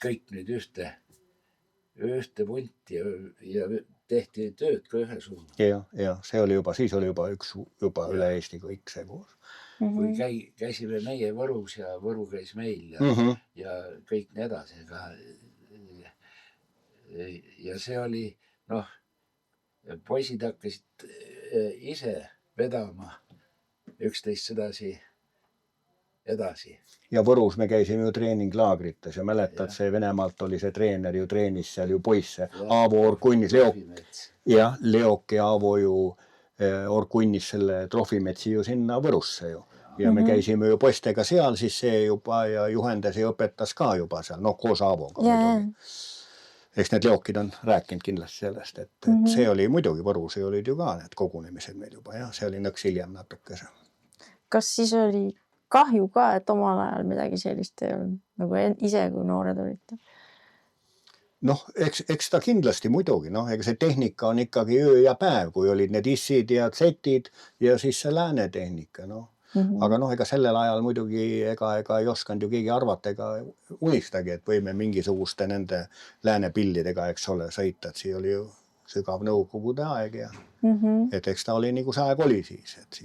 S2: kõik nüüd ühte punti ja tehti tööd ka ühe suuna.
S1: Ja see oli juba, siis oli juba üle Eesti kõik see koos.
S2: Kui käisime meie Võrus ja Võru käis meil ja kõik nii edasi. ja see oli, noh, poisid hakkasid ise vedama üksteist edasi.
S1: Ja Võrus me käisime ju treeninglaagrites ja mäletad, see Venemaalt oli see treener ju treenis seal ju poisse. Aavo Orkunnis, Leok ja Aavo ju Orkunnis selle Trofimetsi ju sinna Võrusse ju. Ja me käisime ju poistega seal, siis see juba ja juhendas ja õpetas ka juba seal, noh koos Aavoga muidugi. Eks need Leokid on rääkinud kindlasti sellest, et see oli muidugi Võrus ja olid ju ka need kogunemised meil juba ja see oli nõks hiljem natukese.
S3: Kas siis oli kahju ka, et omal ajal midagi sellist ei olnud, nagu ise kui noored olite?
S1: Noh, eks ta kindlasti muidugi, noh, ega see tehnika on ikkagi öö ja päev, kui olid need issid ja zetid ja siis see lääne tehnika, noh. Aga noh, ega sellel ajal muidugi ega ei osanud ju keegi arvata ega unistagi, et võime mingisuguste nende lääne pillidega, eks ole, sõita, et siin oli ju sügav nõukogude aeg ja et eks ta oli nagu see aeg oli siis, et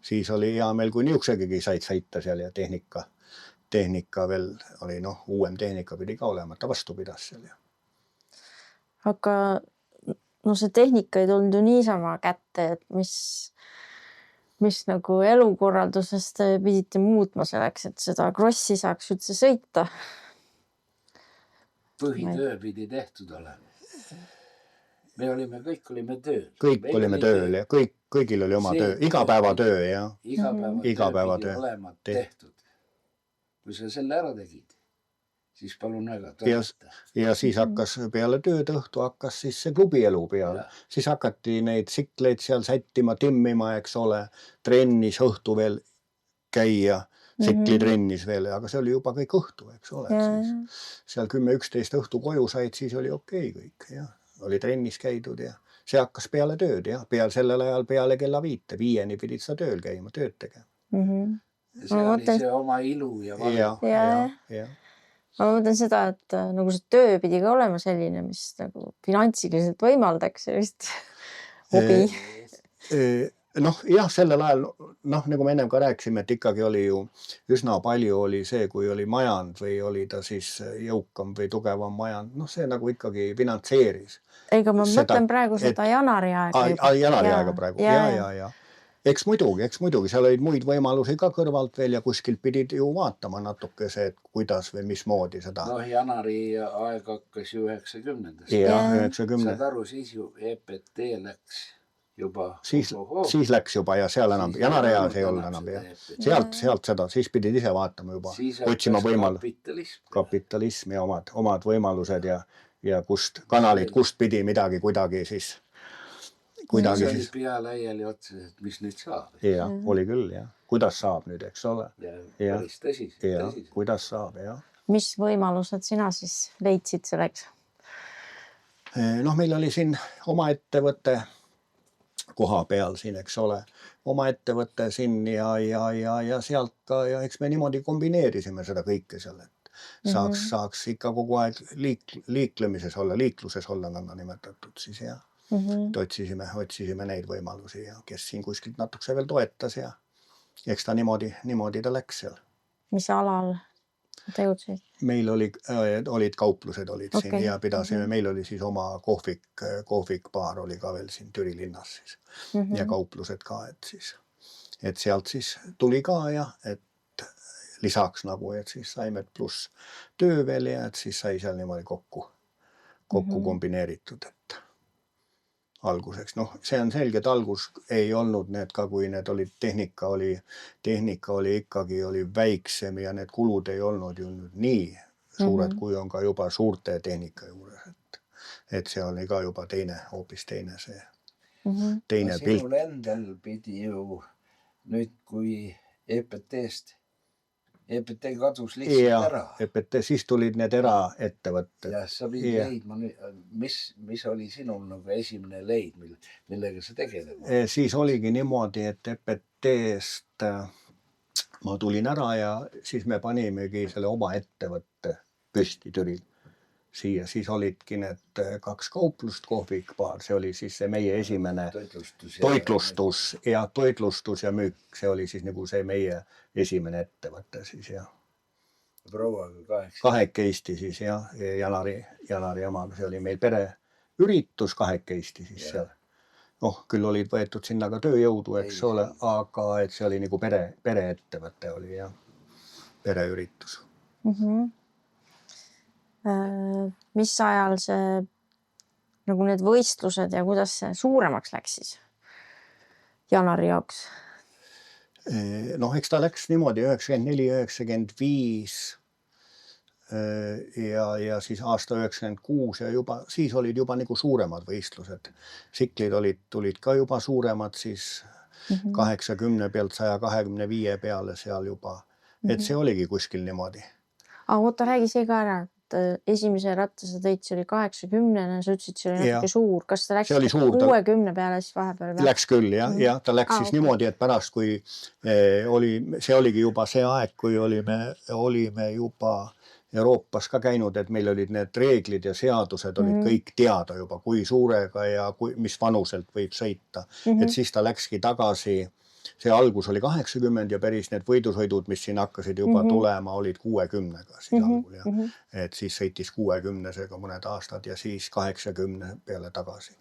S1: siis oli hea meil, kui niuksegagi said sõita seal ja tehnika veel oli, noh, uuem tehnika pidi ka olema, ta vastu pidas seal.
S3: Aga no see tehnika ei tulnud ju niisama kätte, et mis nagu elukorraldusest pidite muutma selleks, et seda krossi saaks üldse sõita?
S2: Põhitöö pidi tehtud olema. Kõik olime tööl.
S1: Kõik olime tööl ja kõigil oli oma töö, igapäevatöö ja
S2: Igapäevatöö pidi olema tehtud. Kui sa selle ära tegid, siis palun väga toetada.
S1: Ja siis hakkas peale tööd õhtu hakkas siis see klubielu peale. Siis hakati neid tsikleid seal sättima, timmima, eks ole, trennis õhtu veel käia, tsiklitrennis veel, aga see oli juba kõik õhtu, eks ole. Seal 10-11 õhtu koju said, siis oli okei kõik, jah. Oli trennis käidud ja see hakkas peale tööd ja sellel ajal peale kella 5, 5 pidid sa tööl käima, tööd tegema.
S2: See oli see oma ilu ja valu.
S3: Ma mõtlen seda, et nagu see töö pidi ka olema selline, mis nagu finantsiliselt võimaldaks sellist hobi.
S1: Noh, jah, sellel ajal, noh, nagu me ennem ka rääkisime, et ikkagi oli ju üsna palju oli see, kui oli majand või oli ta siis jõukam või tugevam majand, noh, see nagu ikkagi finantseeris.
S3: Ega ma mõtlen praegu seda Janari aega.
S1: Janari aega praegu, ja. Eks muidugi, seal olid muid võimalusi ka kõrvalt veel ja kuskilt pidid ju vaatama natuke see, et kuidas või mismoodi seda.
S2: Noh, Janari aeg hakkas ju 90.
S1: Jah, 90.
S2: Saad aru, siis ju EPT läks juba.
S1: Siis läks juba ja seal enam, Janari ajas ei olnud enam. Sealt seda, siis pidid ise vaatama juba, otsima kapitalism ja omad võimalused ja kust kanalid, kust pidi midagi kuidagi siis.
S2: See oli pea laiali otsa, et mis nüüd saab.
S1: Ja, oli küll, jah. Kuidas saab nüüd, eks ole?
S2: Ja, päris tõsiselt.
S1: Kuidas saab, jah.
S3: Mis võimalused sina siis leidsid selleks?
S1: Noh, meil oli siin oma ettevõte koha peal siin, eks ole. Oma ettevõte siin ja sealt ka ja eks me niimoodi kombineerisime seda kõike seal, et saaks ikka kogu aeg liikluses olla nõnda nimetatud siis, jah. Otsisime neid võimalusi ja kes siin kuskilt natukese veel toetas ja eks ta niimoodi ta läks seal.
S3: Mis alal tegutsesid?
S1: Meil olid kauplused olid siin ja pidasime, meil oli siis oma kohvikbaar oli ka veel siin Türi linnas siis ja kauplused ka, et sealt siis tuli ka ja et lisaks nagu, et siis saime pluss töö veel ja et siis sai seal niimoodi kokku kombineeritud, et alguseks. Noh, see on selge, et algus ei olnud need ka, kui need olid, tehnika oli ikkagi väiksem ja need kulud ei olnud ju nii suured, kui on ka juba suurte tehnika juures. Et see oli ka juba hoopis teine see teine pilt.
S2: Sinul endal pidi ju nüüd, kui EPT kadus lihtsalt ära.
S1: EPT, siis tulid need eraettevõtted.
S2: Ja sa pidi leidma, mis oli sinul nagu esimene leid, millega sa tegeled?
S1: Siis oligi niimoodi, et EPT-st ma tulin ära ja siis me panimegi selle oma ettevõtte püsti Türil. Siis olidki need 2 kauplust, kohvikbaar, see oli siis see meie esimene toitlustus ja müük, see oli siis nagu see meie esimene ettevõte siis ja
S2: prouaga 8.
S1: kahekesti siis jah, Janari omaga, see oli meil pereüritus kahekesti siis seal. Küll olid võetud sinna ka tööjõudu, eks ole, aga et see oli nagu pereettevõte oli ja pereüritus.
S3: Mis ajal see nagu need võistlused ja kuidas see suuremaks läks siis Janari jaoks?
S1: Eks ta läks niimoodi 94, 95 ja siis aasta 96 ja juba siis olid juba nagu suuremad võistlused. Siklid tulid ka juba suuremad siis 80 pealt 125 peale seal juba. Et see oligi kuskil niimoodi.
S3: Oota, räägi see ka ära, et esimese ratta sa tõid, see oli 80, sa ütlesid, see oli natuke suur. Kas ta läks 60 peale siis vahepeal?
S1: Läks küll, jah. Ta läks siis niimoodi, et pärast, kui see oligi juba see aeg, kui olime juba Euroopas ka käinud, et meil olid need reeglid ja seadused olid kõik teada juba, kui suurega ja mis vanuselt võib sõita. Et siis ta läkski tagasi, see algus oli 80 ja päris need võidusõidud, mis siin hakkasid juba tulema, olid 60-ga siis algul. Ja. Et siis sõitis 60-sega mõned aastad ja siis 80 peale tagasi.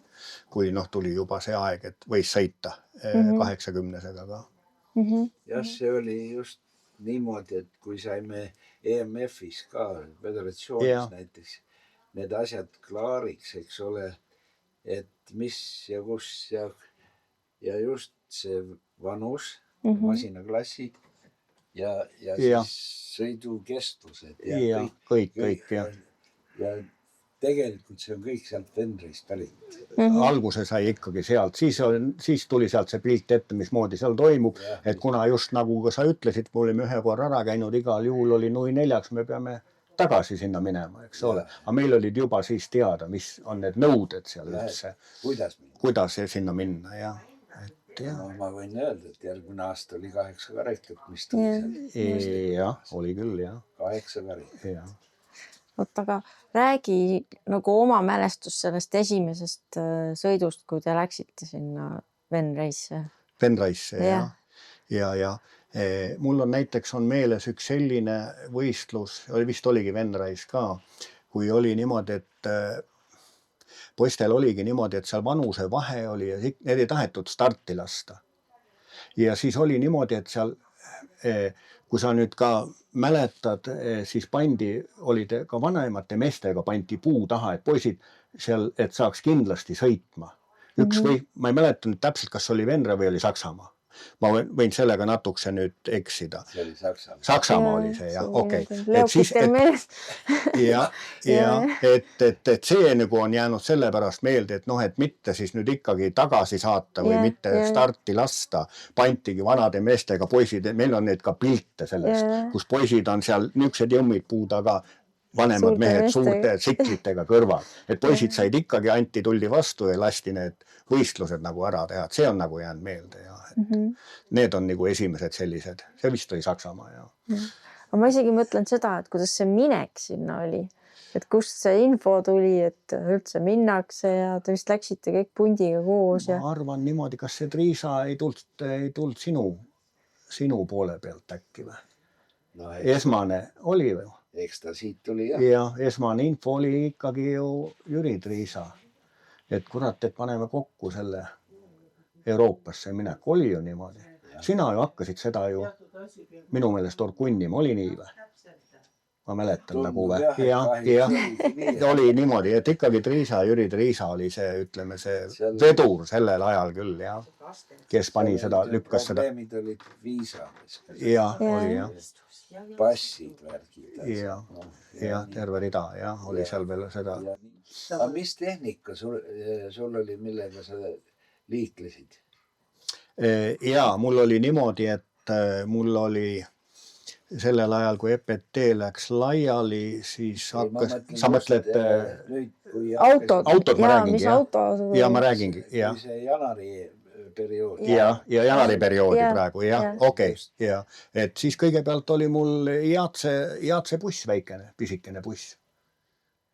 S1: Kui tuli juba see aeg, et võis sõita 80-sega ka.
S2: Jah, see oli just niimoodi, et kui saime EMF-is ka, föderatsioonis näiteks, need asjad klaariks, eks ole, et mis ja kus ja just see vanus, masinaklassid ja siis sõidukestlused.
S1: Ja kõik, ja.
S2: Ja tegelikult see on kõik sealt Venreist pärit.
S1: Alguse sai ikkagi sealt, siis tuli sealt see pilt ette, mismoodi seal toimub, et kuna just nagu sa ütlesid, me olime ühe korra ära käinud, igal juhul oli 04, me peame tagasi sinna minema, eks ole. Aga meil olid juba siis teada, mis on need nõuded seal üldse. Kuidas sinna minna, jah.
S2: Ma võin öelda, et järgmine aasta oli 8 karikat, mis tuli seal.
S1: Jah, oli küll, jah.
S2: 8 karikat.
S3: Aga räägi nagu oma mälestus sellest esimesest sõidust, kui te läksite sinna Venreisse.
S1: Venreisse, jah. Ja mul on näiteks meeles üks selline võistlus, vist oligi Venreis ka, kui oli niimoodi, et poistel oligi niimoodi, et seal vanuse vahe oli ja need ei tahetud starti lasta. Ja siis oli niimoodi, et seal kui sa nüüd ka mäletad, siis olid ka vanemate meestega pandi puu taha, et poisid seal, et saaks kindlasti sõitma. Ma ei mäleta nüüd täpselt, kas oli Venre või oli Saksamaa. Ma võin sellega natukese nüüd eksida.
S2: See oli Saksamaa.
S1: Saksamaa oli see, jah, okei.
S3: Leokitel meelest.
S1: Ja et see nagu on jäänud sellepärast meelde, et mitte siis nüüd ikkagi tagasi saata või mitte starti lasta. Pantigi vanade meestega poisid, meil on need ka pilte sellest, kus poisid on seal nüksed jõmmid puu taga, vanemad mehed suurte siklitega kõrval. Et poisid said ikkagi, tuldi vastu ja lasti need võistlused nagu ära teha. See on nagu jäänud meelde. Need on nagu esimesed sellised. See vist oli Saksamaa.
S3: Aga ma isegi mõtlen seda, et kuidas see minek sinna oli. Et kust see info tuli, et üldse minnakse ja te vist läksite kõik pundiga koos.
S1: Ma arvan niimoodi, kas see Triisa ei tulnud sinu poole pealt äkki või? Esmane oli või?
S2: Eks ta siit tuli,
S1: jah. Ja esmane info oli ikkagi ju Jüri Triisa. Et kurat, et paneme kokku selle Euroopasse minek. Oli ju niimoodi. Sina ju hakkasid seda ju minu meelest Orkunnim. Oli nii või? Ma mäletan nagu või? Ja oli niimoodi, et ikkagi Jüri Triisa oli see, ütleme see vedur sellel ajal küll, jah. Kes pani seda, lükkas seda.
S2: Probleemid olid viisades.
S1: Ja, oli jah.
S2: Passid värgid.
S1: Ja terve rida, jah, oli seal veel seda.
S2: Aga mis tehnika sul oli, millega sa liiklesid?
S1: Ja, mul oli niimoodi, et mul oli sellel ajal, kui EPT läks laiali, siis hakkas, sa mõtled
S3: autod,
S1: ma räägingi,
S3: jah.
S1: Ja ma räägingi, jah.
S2: See Janari periood.
S1: Ja Janari perioodi praegu, jah, okei. Et siis kõigepealt oli mul Jaatse buss väikene, pisikene buss.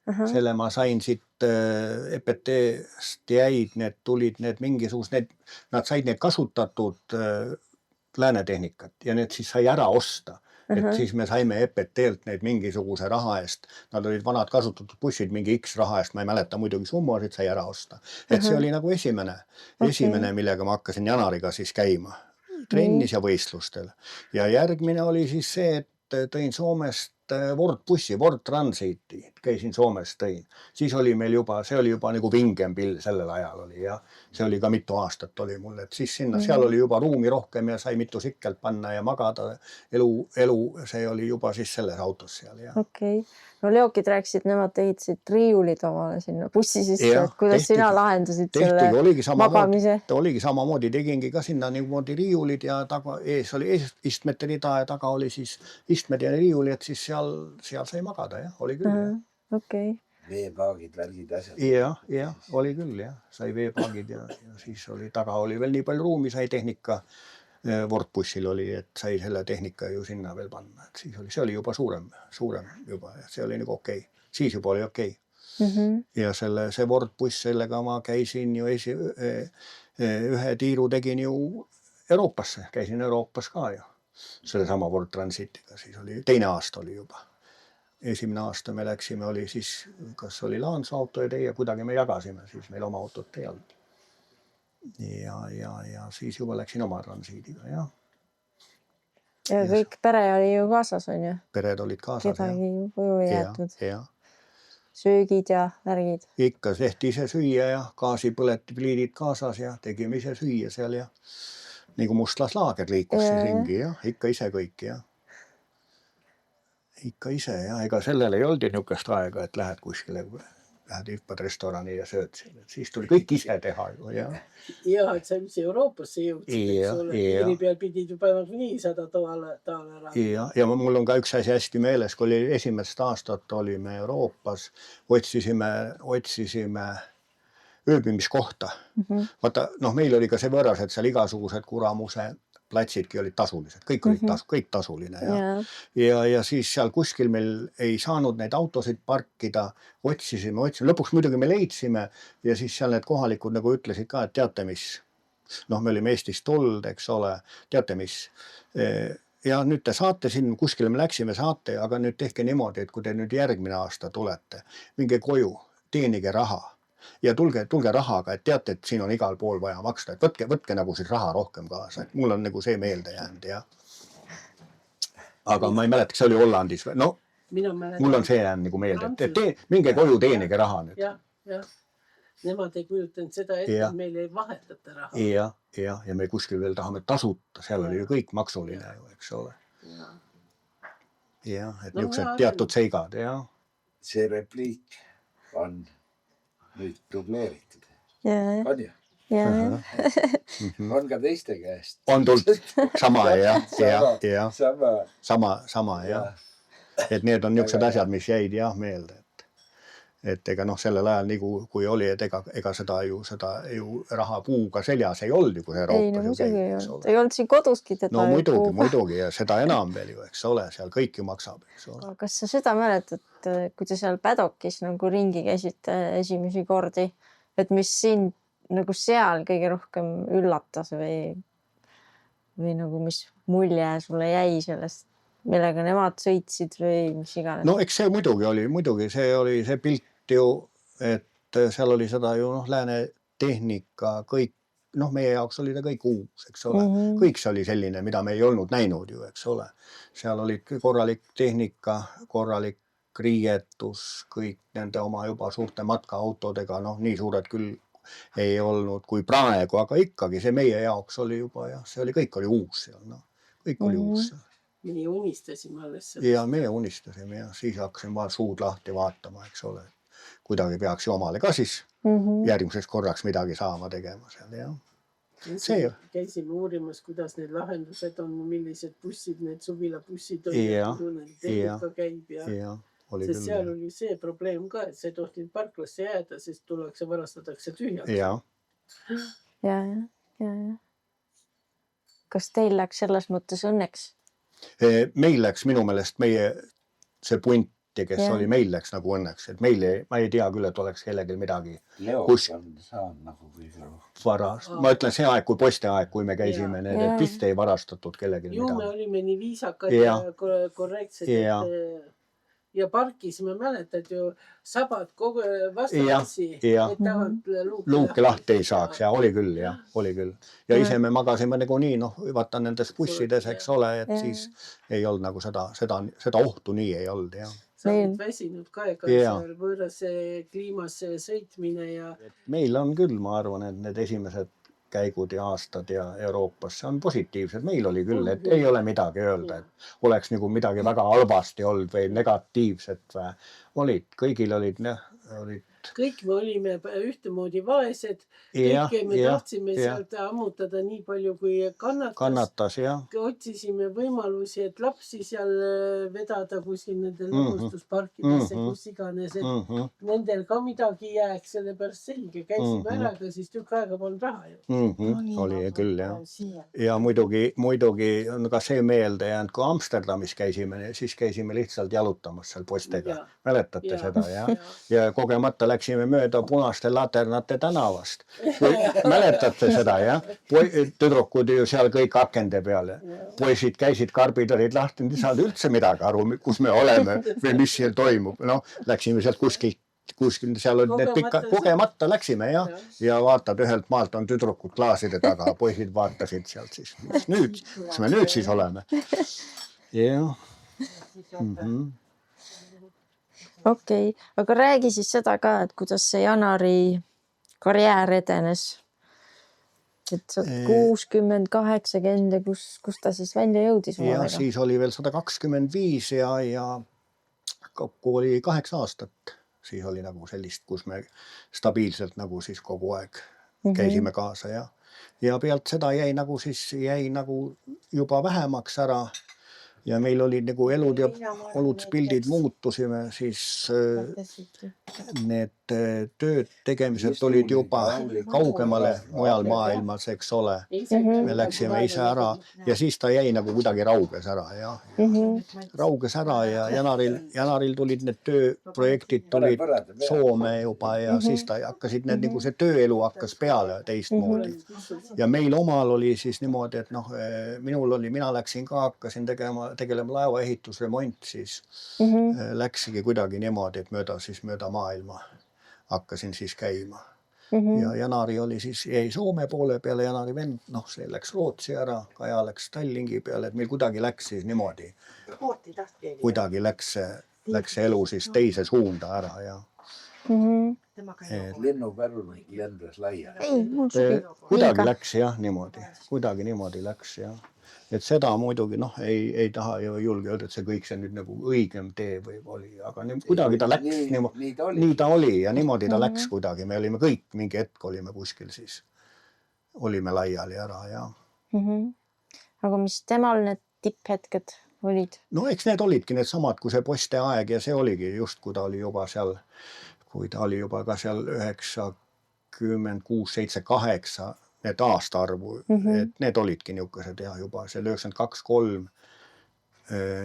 S1: Selle ma sain siit EPT-st jäid, need tulid need mingisugused, nad said need kasutatud läänetehnikat ja need siis sai ära osta. et siis me saime EPT-lt neid mingisuguse raha eest, nad olid vanad kasutatud bussid, mingi X raha eest, ma ei mäleta muidugi summasid, sai ära osta. Et see oli nagu esimene, millega ma hakkasin Janariga siis käima trennis ja võistlustel. Ja järgmine oli siis see, et tõin Soomest Word-bussi, Word Transiti, käisin Soomes, tõin. Siis oli meil juba, see oli juba nagu vingem pill sellel ajal oli ja see oli ka mitu aastat oli mul, et siis sinna, seal oli juba ruumi rohkem ja sai mitu sikkelt panna ja magada. Elu, see oli juba siis selles autos seal.
S3: Okei. No Leokid rääkisid, nemad ehitasid riiulid omale sinna bussi sisse, et kuidas sina lahendasid selle magamise?
S1: Oligi samamoodi, tegingi ka sinna niimoodi riiulid ja ees oli istmete rida ja taga oli siis istmed ja riiuli, et siis seal sai magada, jah, oli küll.
S3: Okei.
S2: Veepaagid, värgid, asjad.
S1: Ja, oli küll, jah, sai veepaagid ja siis oli taga oli veel nii palju ruumi, sai tehnika. Word-bussil oli, et sai selle tehnika ju sinna veel panna, et siis oli, see oli juba suurem juba ja see oli nagu okei. Siis juba oli okei. Ja see Word-buss, sellega ma käisin ju ühe tiiru tegin ju Euroopasse, käisin Euroopas ka ju. Selle sama Word Transitiga, siis oli, teine aasta oli juba. Esimene aasta me läksime, oli siis, kas oli Laansu auto ja teie, kuidagi me jagasime, siis meil oma autot ei olnud. Ja siis juba läksin oma transiidiga, jah.
S3: Ja kõik pere oli ju kaasas, on ju?
S1: Pered olid kaasas,
S3: kedagi ju koju ei jäetud.
S1: Ja.
S3: Söögid ja värgid.
S1: Ikka tehti ise süüa ja gaasipõletipliidid kaasas ja tegime ise süüa seal ja nagu mustlaslaager liikus siis ringi ja ikka ise kõik ja. Ikka ise ja ega sellel ei olnud niukest aega, et lähed kuskile, lähed hüppad restorani ja sööd seal. Siis tuli kõik ise teha ju, jah.
S4: Ja, et sa üldse Euroopasse jõudsid, eks ole. Eri peal pidid juba nii 100 $.
S1: Ja mul on ka üks asi hästi meeles, kui oli esimest aastat olime Euroopas, otsisime ööbimiskohta. Vaata, meil oli ka see võrras, et seal igasugused kuramuse platsidki olid tasulised, kõik tasuline. Ja siis seal kuskil meil ei saanud neid autosid parkida, otsisime, lõpuks muidugi me leidsime ja siis seal need kohalikud nagu ütlesid ka, et teate mis, me olime Eestist told, eks ole, teate mis, ja nüüd te saate siin, kuskile me läksime saate, aga nüüd tehke niimoodi, et kui te nüüd järgmine aasta tulete, minge koju, teenige raha. Ja tulge rahaga, et teate, et siin on igal pool vaja maksta, et võtke nagu siis raha rohkem kaasa, et mul on nagu see meelde jäänud, jah. Aga ma ei mäleta, see oli Hollandis või, mul on see jäänud nagu meelde, et minge koju teenige raha nüüd.
S4: Jah. Nemad ei kujutanud seda, et meil ei vahetata raha.
S1: Ja me kuskil veel tahame tasuta, seal oli ju kõik maksuline ju, eks ole. Jah, et niisugused teatud seigad, jah.
S2: See repliik on nüüd dubleeritud. On ju? On ka teiste käest.
S1: On tulnud sama, jah. Sama, jah. Et need on niisugused asjad, mis jäid jah meelde. Et ega sellel ajal nii kui oli, et ega seda ju rahapuuga seljas ei olnud ju, kui Euroopas
S3: ju käib. Ei olnud siin koduski teda.
S1: No muidugi ja seda enam veel ju, eks ole, seal kõik ju maksab, eks ole.
S3: Kas sa seda mäletad, kui te seal Paddockis nagu ringi käisite esimesi kordi, et mis sind nagu seal kõige rohkem üllatas või nagu mis mulje sulle jäi sellest, millega nemad sõitsid või mis iganes?
S1: No eks see muidugi see pilt ju, et seal oli seda ju lääne tehnika, kõik, meie jaoks oli ta kõik uus, eks ole. Kõik see oli selline, mida me ei olnud näinud ju, eks ole. Seal oli korralik tehnika, korralik riietus, kõik nende oma juba suurte matkaautodega, nii suured küll ei olnud kui praegu, aga ikkagi see meie jaoks oli juba ja see oli, kõik oli uus seal, kõik oli uus seal.
S4: Meie unistasime alles.
S1: Ja meie unistasime ja siis hakkasin vaan suud lahti vaatama, eks ole. Kuidagi peaks ju omale ka siis järgmiseks korraks midagi saama tegema seal, jah.
S4: Käisime uurimas, kuidas need lahendused on, millised bussid, need suvilabussid on, need tehnika käib ja sest seal oli see probleem ka, et see tohtid parklasse jääda, sest tullakse varastatakse tühjaks.
S3: Ja. Kas teil läks selles mõttes õnneks?
S1: Meil läks minu meelest see punt Marti, kes oli meil läks nagu õnneks, et meil ma ei tea küll, et oleks kellelgi midagi
S2: Leoks on saanud nagu kõige rohkem
S1: varast. Ma ütlen see aeg, kui poiste aeg, kui me käisime, need vist ei varastatud kellelgi
S4: ju me
S1: midagi.
S4: olime nii viisakad ja korrektsed, ja parkis, ma mäletad ju, sabad kogu vastassi, et tagant
S1: luuke lahti ei saaks ja oli küll, oli küll. Ja ise me magasime nagu nii, noh, vaata nendes bussides, eks ole, et siis ei olnud nagu seda ohtu nii ei olnud, jah.
S4: Sa olid väsinud ka, ega seal võõras kliimas sõitmine ja...
S1: Meil on küll, ma arvan, et need esimesed käigud ja aastad ja Euroopas, see on positiivsed. Meil oli küll, et ei ole midagi öelda, et oleks nagu midagi väga halvasti olnud või negatiivset või kõigil olid.
S4: Kõik me olime ühtemoodi vaesed, kõike me tahtsime sealt ammutada nii palju, kui kannatas. Otsisime võimalusi, et lapsi seal vedada kuskil nendel lõbustusparkidesse, kus iganes, et nendel ka midagi jääks, sellepärast selge, käisime ära, aga siis tükk aega polnud raha ju.
S1: Oli küll, jah. Ja muidugi on ka see meelde jäänud, kui Amsterdamis käisime, siis käisime lihtsalt jalutamas seal postega. Mäletate seda, jah? Ja kogemata läksime mööda punaste laternate tänavast. Mäletate seda, jah? Tüdrukud ju seal kõik akende peale. Poisid käisid, karbid olid lahti, ei saanud üldse midagi aru, kus me oleme või mis seal toimub. No, läksime sealt kuskil seal olid need pikad, kogemata läksime, jah. Ja vaatad, ühelt maalt on tüdrukud klaaside taga, poisid vaatasid sealt siis. Mis me nüüd siis oleme? Jah.
S3: Okei, aga räägi siis seda ka, et kuidas see Janari karjäär edenes. Et 60, 80 ja kus ta siis välja jõudis?
S1: Ja siis oli veel 125 ja kokku oli 8 aastat. Siis oli nagu sellist, kus me stabiilselt nagu siis kogu aeg käisime kaasa ja pealt seda jäi nagu juba vähemaks ära. Ja meil olid nagu elud ja olud, pildid muutusime, siis need tööd tegemised olid juba kaugemale mujal maailmas, eks ole. Me läksime ise ära ja siis ta jäi nagu kuidagi rauges ära, rauges ära ja Janaril tulid need tööprojektid tulid Soome juba ja siis ta hakkasid need nagu see tööelu hakkas peale teistmoodi. Ja meil omal oli siis niimoodi, et noh, mina läksin ka, hakkasin tegelema laevaehitusremont, siis läksigi kuidagi niimoodi, et mööda maailma hakkasin siis käima. Ja Janari oli siis, jäi Soome poole peale, Janari vend, noh, see läks Rootsi ära, Kaja läks Tallingi peale, et meil kuidagi läks siis niimoodi. Kuidagi läks see elu siis teise suunda ära ja
S2: linnupärul lendas laia.
S1: Kuidagi läks jah, niimoodi läks jah. Et seda muidugi, noh, ei taha ju julge öelda, et see kõik see nüüd nagu õigem tee või oli, aga kuidagi ta läks, nii ta oli ja niimoodi ta läks kuidagi. Me olime kõik, mingi hetk olime kuskil siis, olime laiali ära ja.
S3: Aga mis temal need tipphetked olid?
S1: No eks need olidki need samad, kui see poste aeg ja see oligi just, kui ta oli juba seal, ka seal 96, 7, 8 need aastaarvu, et need olidki niisugused ja juba see 92, 3,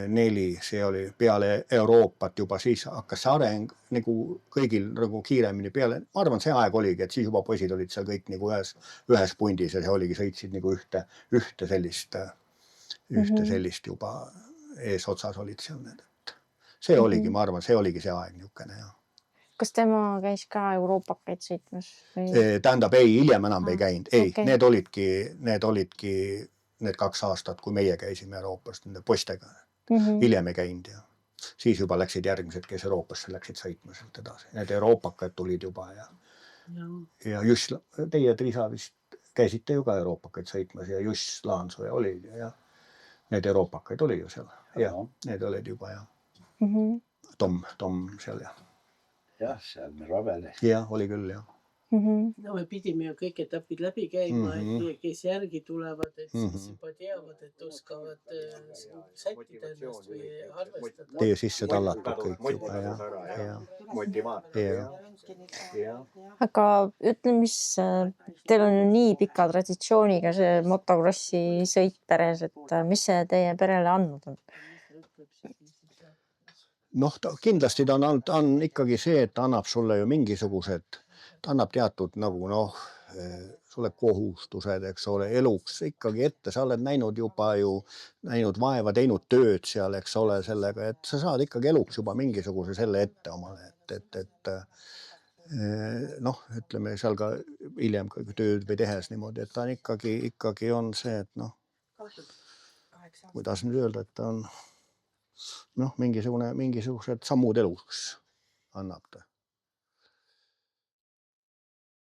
S1: 4, see oli peale Euroopat juba, siis hakkas see areng nagu kõigil nagu kiiremini peale. Ma arvan, see aeg oligi, et siis juba poisid olid seal kõik nagu ühes pundis ja see oligi, sõitsid nagu ühte sellist juba eesotsas olid seal need. See oligi, ma arvan, see oligi see aeg niisugune ja.
S3: Kas tema käis ka Euroopakaid sõitmas?
S1: Tähendab, ei, hiljem enam ei käinud. Ei, need olidki need 2 aastat, kui meie käisime Euroopast nende postega. Hiljem ei käinud ja siis juba läksid järgmised, kes Euroopasse läksid sõitma sealt edasi. Need Euroopakad tulid juba ja just teie, Trisa, vist käisite ju ka Euroopakaid sõitmas ja just Laansoo oli ja need Euroopakaid oli ju seal. Ja need olid juba ja Tom seal ja.
S2: Jah, seal me Ravele.
S1: Ja, oli küll, jah.
S4: No me pidime ju kõik etapid läbi käima, et kes järgi tulevad, et siis juba teavad, et oskavad sättida ennast või arvestada.
S1: Teie sisse tallatud kõik juba, ja.
S3: Aga ütle, mis teil on ju nii pika traditsiooniga see motokrossi sõit peres, et mis see teie perele andnud on?
S1: noh, kindlasti ta on ikkagi see, et ta annab sulle ju mingisugused, ta annab teatud nagu noh, sulle kohustused, eks ole, eluks ikkagi ette, sa oled näinud juba ju, näinud vaeva, teinud tööd seal, eks ole, sellega, et sa saad ikkagi eluks juba mingisuguse selle ette omale, et noh, ütleme seal ka hiljem tööd või tehes niimoodi, et ta on ikkagi on see, et noh, kuidas nüüd öelda, et ta on noh, mingisugused sammud eluks annab ta.